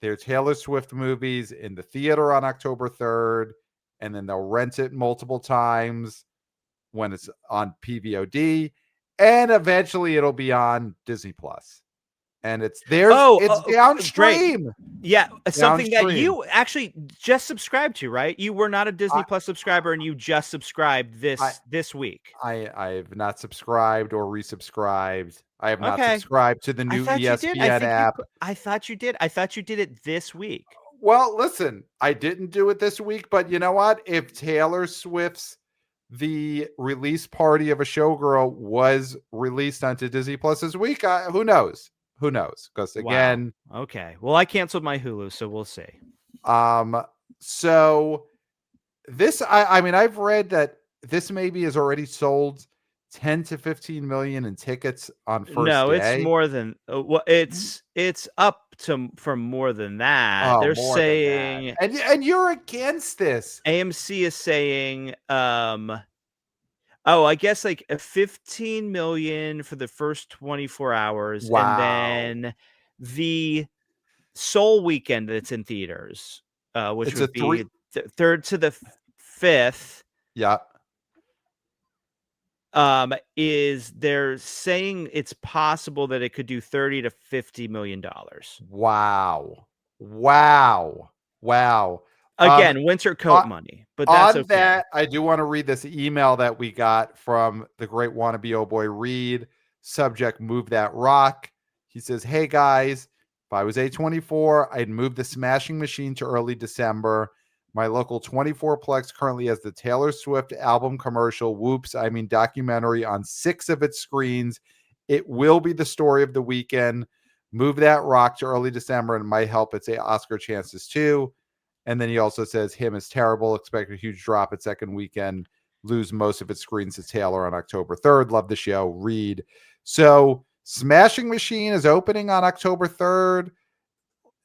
their Taylor Swift movies in the theater on October 3rd, and then they'll rent it multiple times when it's on PVOD, and eventually it'll be on Disney Plus. And it's Great. downstream. Yeah, something that Downstream. you actually just subscribed to, right? You were not a Disney Plus subscriber, and you just subscribed this week. I have not subscribed or resubscribed. I have not Okay. subscribed to the new ESPN app. I thought you did. I thought you did it this week. Well, listen, I didn't do it this week, but you know what? If Taylor Swift's the release party of a Showgirl was released onto Disney Plus this week, who knows? Who knows? Because again, wow. Okay. Well, I canceled my Hulu, so we'll see. So this, I mean, I've read that this maybe has already sold 10 to 15 million in tickets on first No, day. it's more than well, it's up to for more than that. Oh, They're more saying than that. And you're against this. AMC is saying I guess like a 15 million for the first 24 hours. Wow. And then the Soul weekend that's in theaters, which It's would be 3rd to the 5th. Yeah. Is they're saying it's possible that it could do 30 to 50 million dollars. Wow. Again, winter coat money, but that's on okay. That, I do want to read this email that we got from the great wannabe oh boy Reed. Subject: move that rock. He says, "Hey guys, if I was A24, I'd move the Smashing Machine to early December. My local 24plex currently has the Taylor Swift album commercial, documentary on 6 of its screens. It will be the story of the weekend. Move that rock to early December and it might help its Oscar chances too." And then he also says, "Him is terrible. Expect a huge drop at second weekend. Lose most of its screens to Taylor on October 3rd. Love the show. Read." So Smashing Machine is opening on October 3rd.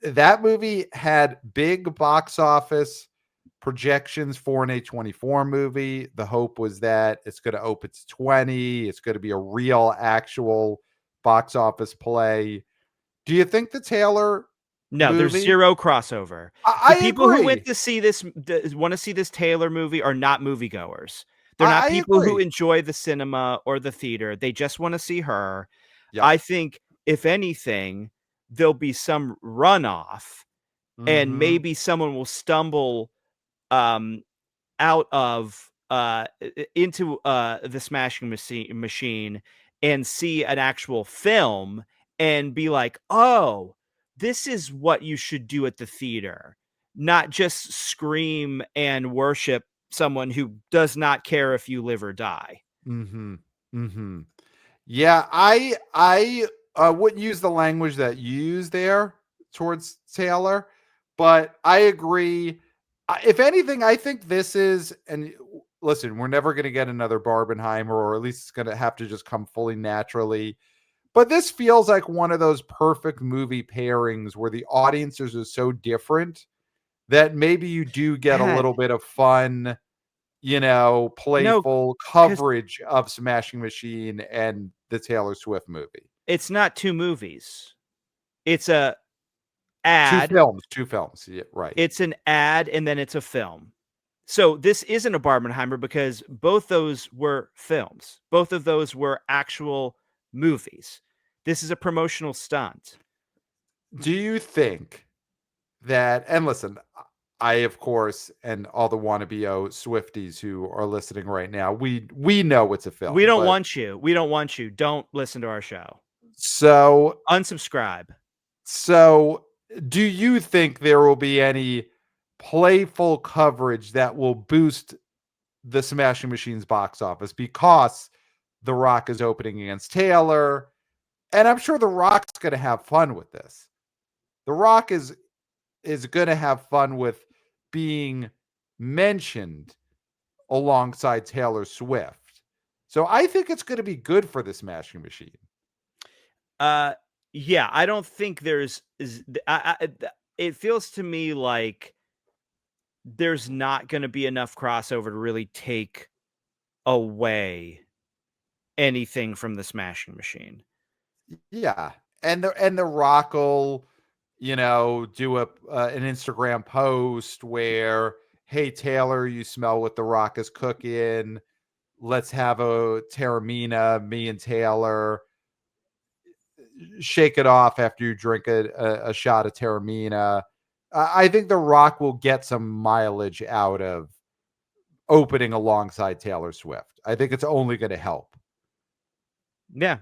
That movie had big box office projections for an A24 movie. The hope was that it's going to open to 20. It's going to be a real, actual box office play. Do you think the Taylor No, there's zero crossover. The people agree. who went to see this want to see this Taylor movie are not moviegoers. They're not people who enjoy the cinema or the theater. They just want to see her. Yep. I think, if anything, there'll be some runoff, and maybe someone will stumble out of into the Smashing Machine and see an actual film and be like, "Oh, this is what you should do at the theater, not just scream and worship someone who does not care if you live or die." Yeah, I wouldn't use the language that you use there towards Taylor, but I agree. If anything, I think this is, and listen, we're never going to get another Barbenheimer, or at least it's going to have to just come fully naturally. But this feels like one of those perfect movie pairings where the audiences are so different that maybe you do get a little bit of fun, playful coverage of Smashing Machine and the Taylor Swift movie. It's not 2 movies. It's a ad. 2 films. Yeah, right. It's an ad and then it's a film. So this isn't a Barbenheimer because both those were films. Both of those were actual movies. This is a promotional stunt. Do you think that, and listen, I, of course, and all the wannabe Swifties who are listening right now, we know it's a film. We don't want you. We don't want you. Don't listen to our show. So unsubscribe. So do you think there will be any playful coverage that will boost the Smashing Machines box office because The Rock is opening against Taylor. And I'm sure The Rock's going to have fun with this. The Rock is going to have fun with being mentioned alongside Taylor Swift. So I think it's going to be good for the Smashing Machine. Yeah, I don't think it feels to me like there's not going to be enough crossover to really take away anything from the Smashing Machine. Yeah. And the Rock will, do an Instagram post where, hey Taylor, you smell what the Rock is cooking. Let's have a Terramina, me and Taylor. Shake it off after you drink a shot of Terramina. I think The Rock will get some mileage out of opening alongside Taylor Swift. I think it's only going to help. Yeah.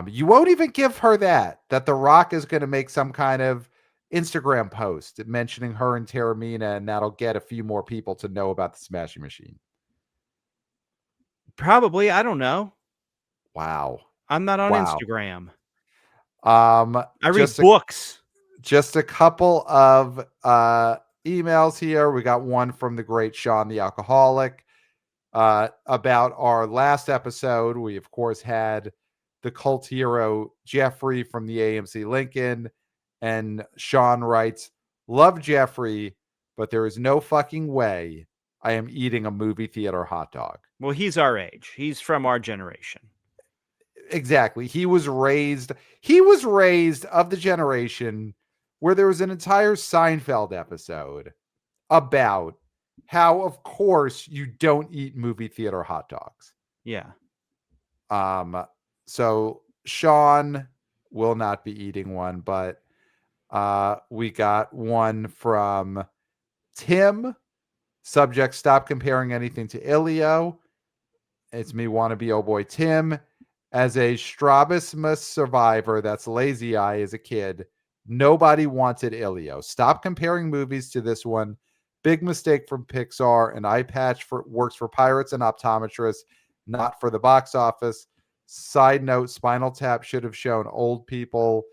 You won't even give her that The Rock is going to make some kind of Instagram post mentioning her and Terramina, and that'll get a few more people to know about the Smashing Machine. Probably. I don't know. Wow. I'm not on Wow. Instagram. I read books. Just a couple of emails here. We got one from the great Sean the Alcoholic about our last episode. We, of course, had the cult hero Jeffrey from the AMC Lincoln. And Sean writes, love Jeffrey, but there is no fucking way I am eating a movie theater hot dog. Well, he's our age. He's from our generation. Exactly. He was raised of the generation where there was an entire Seinfeld episode about how, of course, you don't eat movie theater hot dogs. Yeah. So Sean will not be eating one, but we got one from Tim. Subject, stop comparing anything to Ilio. It's me, wannabe oh boy Tim. As a strabismus survivor, that's lazy eye as a kid, nobody wanted Ilio. Stop comparing movies to this one. Big mistake from Pixar. An eye patch works for pirates and optometrists, not for the box office. Side note, Spinal Tap should have shown old people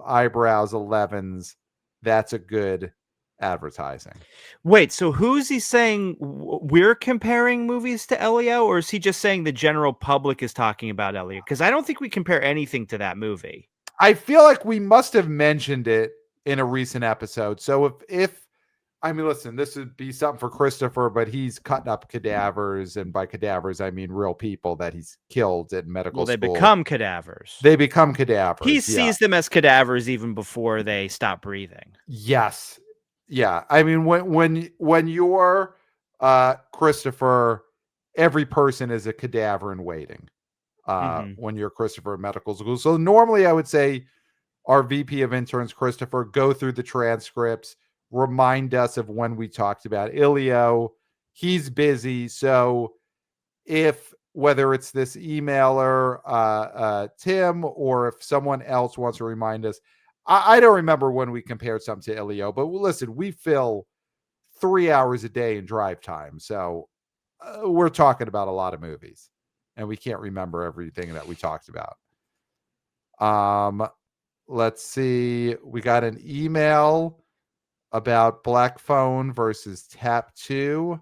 eyebrows 11s. That's a good advertising. Wait, so who's he saying we're comparing movies to Elio, or is he just saying the general public is talking about Elio? Because I don't think we compare anything to that movie. I feel like we must have mentioned it in a recent episode. So if I mean, listen, this would be something for Christopher, but he's cutting up cadavers, and by cadavers I mean real people that he's killed at medical They school. become cadavers. They become cadavers. He sees them as cadavers even before they stop breathing. Yes. Yeah. I mean, when you're Christopher, every person is a cadaver in waiting. When you're Christopher in medical school. So normally I would say our VP of interns, Christopher, go through the transcripts, remind us of when we talked about Ilio. He's busy. So if whether it's this emailer, Tim, or if someone else wants to remind us, I don't remember when we compared something to Ilio, but listen, we fill 3 hours a day in drive time. So we're talking about a lot of movies, and we can't remember everything that we talked about. Let's see. We got an email about Black Phone versus Tap 2.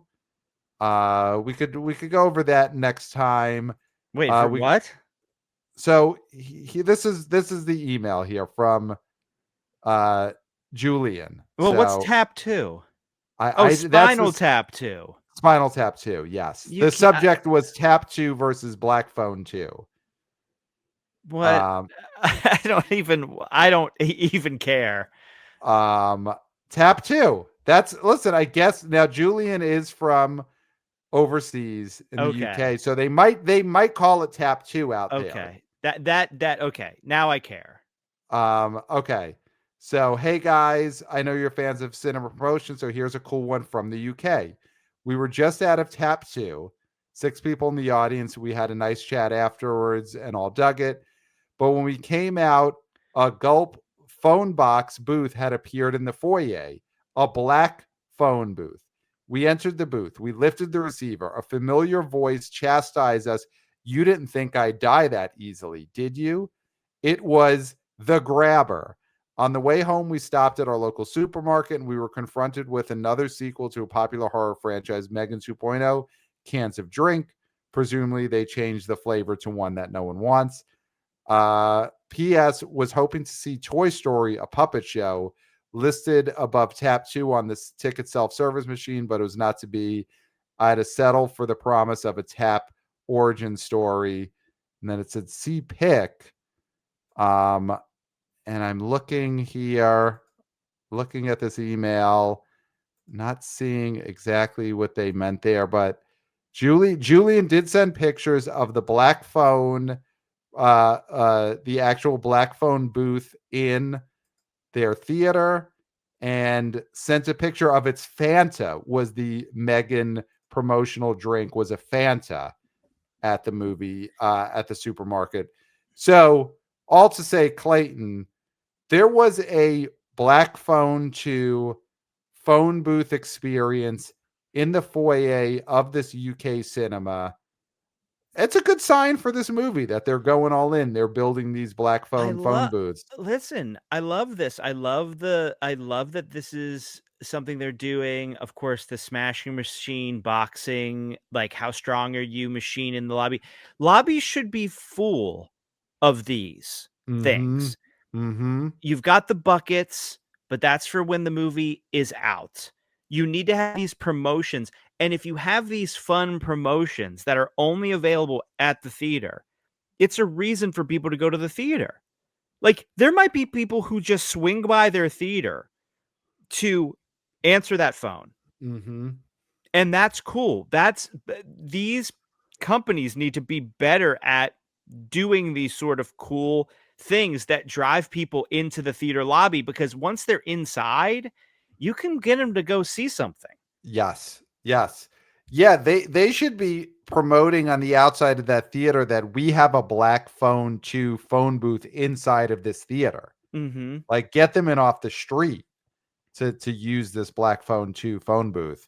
We could go over that next time. Wait, for what? So this is the email here from Julian. Well, so, what's Tap 2? Spinal Tap 2. Spinal Tap 2, yes. The subject was Tap 2 versus Black Phone 2. What? I don't even care. Tap 2. Listen, I guess now Julian is from overseas in the UK, so they might call it Tap 2 out there. Okay. That okay. Now I care. Okay. So, hey guys, I know you're fans of cinema promotion, so here's a cool one from the UK. We were just out of Tap 2. 6 people in the audience. We had a nice chat afterwards and all dug it. But when we came out, a Gulp phone box booth had appeared in the foyer, a black phone booth. We entered the booth. We lifted the receiver. A familiar voice chastised us. You didn't think I'd die that easily, did you? It was the grabber. On the way home, we stopped at our local supermarket and we were confronted with another sequel to a popular horror franchise, Megan 2.0, cans of drink. Presumably, they changed the flavor to one that no one wants. P.S. was hoping to see Toy Story, a puppet show, listed above Tap 2 on this ticket self-service machine, but it was not to be. I had to settle for the promise of a Tap origin story. And then it said, see pick. And I'm looking here, looking at this email, not seeing exactly what they meant there, but Julian did send pictures of the black phone, the actual black phone booth in their theater, and sent a picture of its Fanta. Was the Megan promotional drink was a Fanta at the movie, at the supermarket. So all to say, Clayton, there was a black phone to phone booth experience in the foyer of this UK cinema. It's a good sign for this movie that they're going all in. They're building these black I phone love booths. listen, I love this. I love that this is something they're doing. Of course, the smashing machine, boxing, like how strong are you machine in the lobby. Lobbies should be full of these Mm-hmm. things. Mm-hmm. You've got the buckets, but that's for when the movie is out. You need to have these promotions. And if you have these fun promotions that are only available at the theater, it's a reason for people to go to the theater. Like, there might be people who just swing by their theater to answer that phone, Mm-hmm. and that's cool. These companies need to be better at doing these sort of cool things that drive people into the theater lobby, because once they're inside, you can get them to go see something. Yes. Yes. Yeah, they should be promoting on the outside of that theater that we have a black phone to phone booth inside of this theater. Mhm. Like, get them in off the street to use this black phone to phone booth.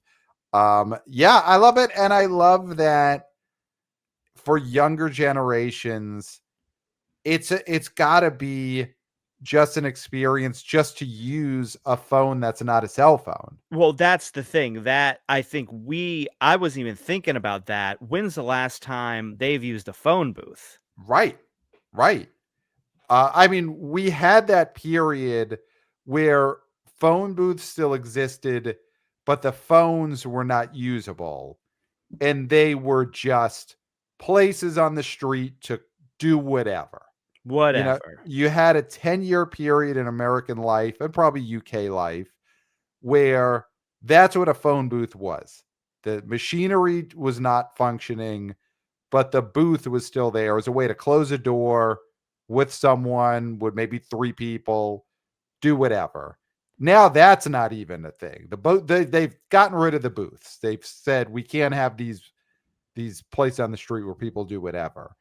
Yeah, I love it, and I love that for younger generations, it's got to be just an experience just to use a phone that's not a cell phone. Well, that's the thing that I wasn't even thinking about that. When's the last time they've used a phone booth? Right. Right. I mean, we had that period where phone booths still existed, but the phones were not usable, and they were just places on the street to do whatever. You know, Whatever. you had a 10-year period in American life and probably UK life where that's what a phone booth was. The machinery was not functioning, but the booth was still there as a way to close a door with someone, with maybe three people, do whatever. Now that's not even a thing. They've gotten rid of the booths. They've said we can't have these places on the street where people do whatever.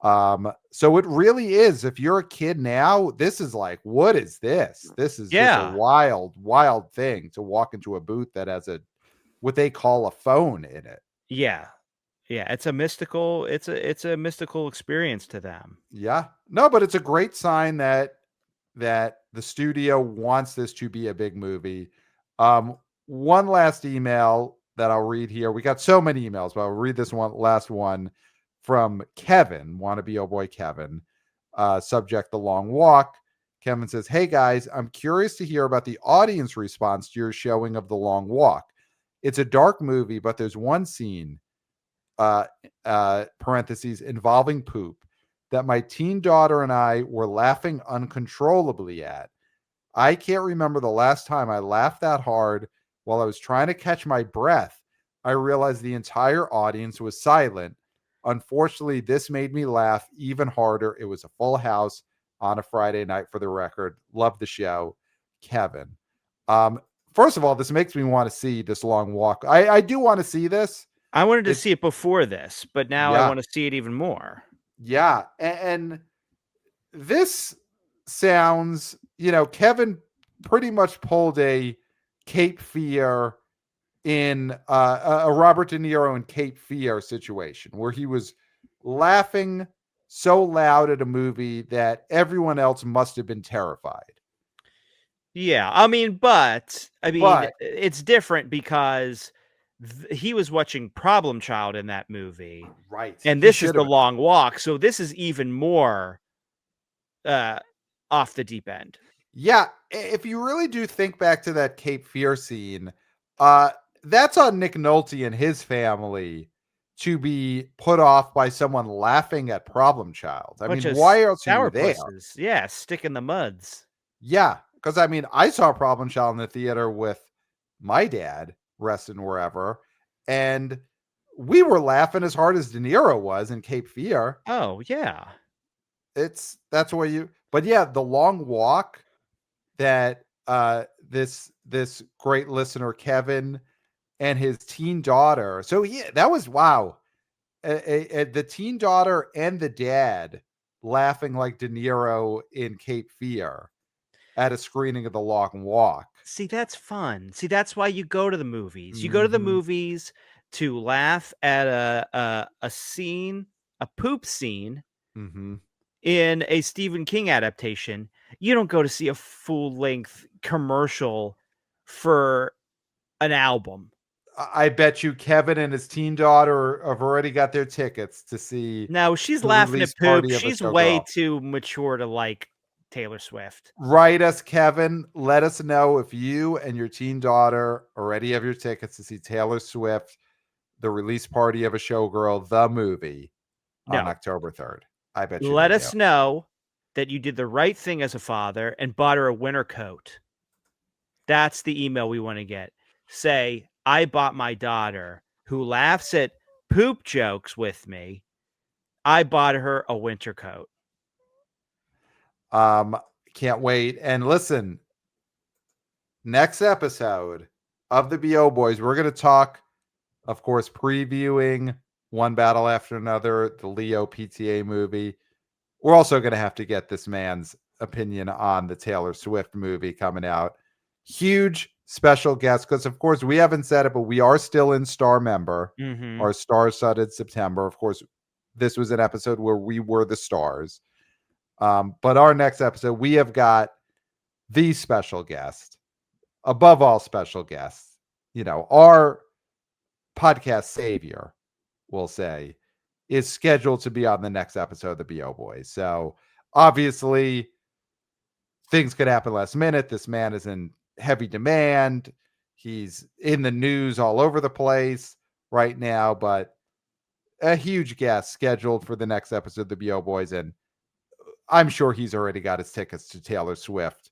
So it really is. If you're a kid now, this is like, what is this? This is just a Yeah. wild, wild thing to walk into a booth that has a what they call a phone in it. Yeah. Yeah, it's a mystical experience to them. Yeah. No, but it's a great sign that the studio wants this to be a big movie. One last email that I'll read here. We got so many emails, but I'll read this one last one from Kevin, wannabe oh boy Kevin. Subject the long walk. Kevin says, "Hey guys, I'm curious to hear about the audience response to your showing of The Long Walk. It's a dark movie, but there's one scene, parentheses, involving poop, that my teen daughter and I were laughing uncontrollably at. I can't remember the last time I laughed that hard. While I was trying to catch my breath, I realized the entire audience was silent. Unfortunately, this made me laugh even harder. It was a full house on a Friday night, for the record. Love the show, Kevin." Um, First of all, this makes me want to see this long walk. I do want to see this. I wanted to It's see it before this, but now I yeah, want to see it even more. yeah, and this sounds, Kevin pretty much pulled a Cape Fear in a Robert De Niro and Cape Fear situation where he was laughing so loud at a movie that everyone else must have been terrified. Yeah, I mean, But it's different because he was watching Problem Child in that movie, right, and he this is should The have. Long Walk, so this is even more uh, off the deep end. Yeah, if you really do think back to that Cape Fear scene, uh, that's on Nick Nolte and his family to be put off by someone laughing at Problem Child. I Bunch mean, of why else are you there? sourpusses, yeah, stick in the muds. Yeah, because I mean, I saw Problem Child in the theater with my dad, rest and wherever, and we were laughing as hard as De Niro was in Cape Fear. Oh yeah, That's where you. But yeah, the long walk that this great listener Kevin and his teen daughter. So yeah, that was wow. The teen daughter and the dad laughing like De Niro in Cape Fear at a screening of The Long Walk. see, that's fun. See, that's why you go to the movies. You go to the Mhm. movies to laugh at a scene, a poop scene Mhm. in a Stephen King adaptation. You don't go to see a full-length commercial for an album. I bet you Kevin and his teen daughter have already got their tickets to see No, she's the laughing release at poop. party of a She's way showgirl. too mature to like Taylor Swift. Write us, Kevin. Let us know if you and your teen daughter already have your tickets to see Taylor Swift, the release party of a showgirl, the movie on No, October 3rd. I bet you they let do. us know that you did the right thing as a father and bought her a winter coat. That's the email we want to get. Say, I bought my daughter, who laughs at poop jokes with me, I bought her a winter coat. Um, can't wait. And listen, next episode of the BO Boys, we're going to talk, of course, previewing One Battle After Another, the Leo PTA movie. We're also going to have to get this man's opinion on the Taylor Swift movie coming out. Huge special guest, because of course we haven't said it, but we are still in Star Member, Mm-hmm. our star-studded September. Of course, this was an episode where we were the stars. But our next episode, we have got the special guest, above all special guests, our podcast savior, we'll say, is scheduled to be on the next episode of the BO Boys. So obviously, things could happen last minute. This man is in heavy demand. He's in the news all over the place right now, but a huge guest scheduled for the next episode of the BO Boys. And I'm sure he's already got his tickets to Taylor Swift,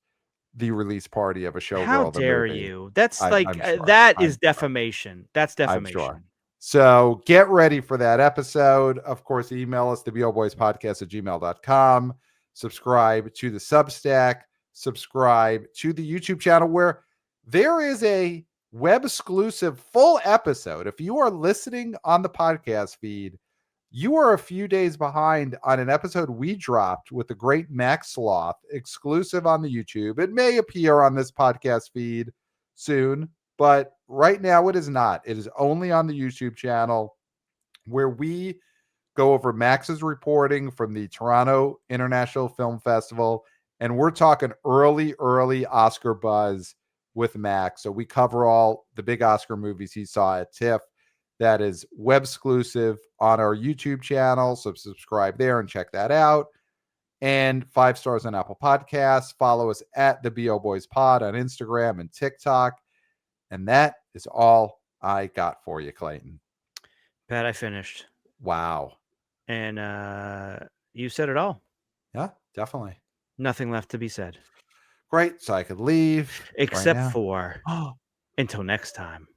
the release party of a How showgirl, the dare movie. you? That's I'm sure. that I'm is sure. defamation. That's I'm sure. defamation. So get ready for that episode. Of course, email us, theboboyspodcast@gmail.com. Subscribe to the Substack. Subscribe to the YouTube channel where there is a web exclusive full episode. If you are listening on the podcast feed, you are a few days behind on an episode we dropped with the great Max Sloth, exclusive on the YouTube. It may appear on this podcast feed soon, but right now it is not. It is only on the YouTube channel where we go over Max's reporting from the Toronto International Film Festival. And we're talking early Oscar buzz with Max. So we cover all the big Oscar movies he saw at TIFF. That is web exclusive on our YouTube channel. So subscribe there and check that out. And 5 stars on Apple Podcasts. Follow us at the BO Boys Pod on Instagram and TikTok. And that is all I got for you, Clayton. Pat, I finished. Wow. And you said it all. Yeah, definitely. Nothing left to be said. Great. So I could leave. Except right for until next time.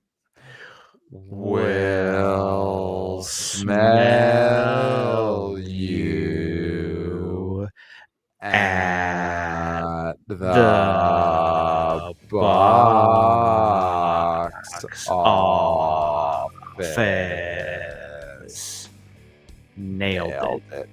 We'll smell you at the box office. Nailed it.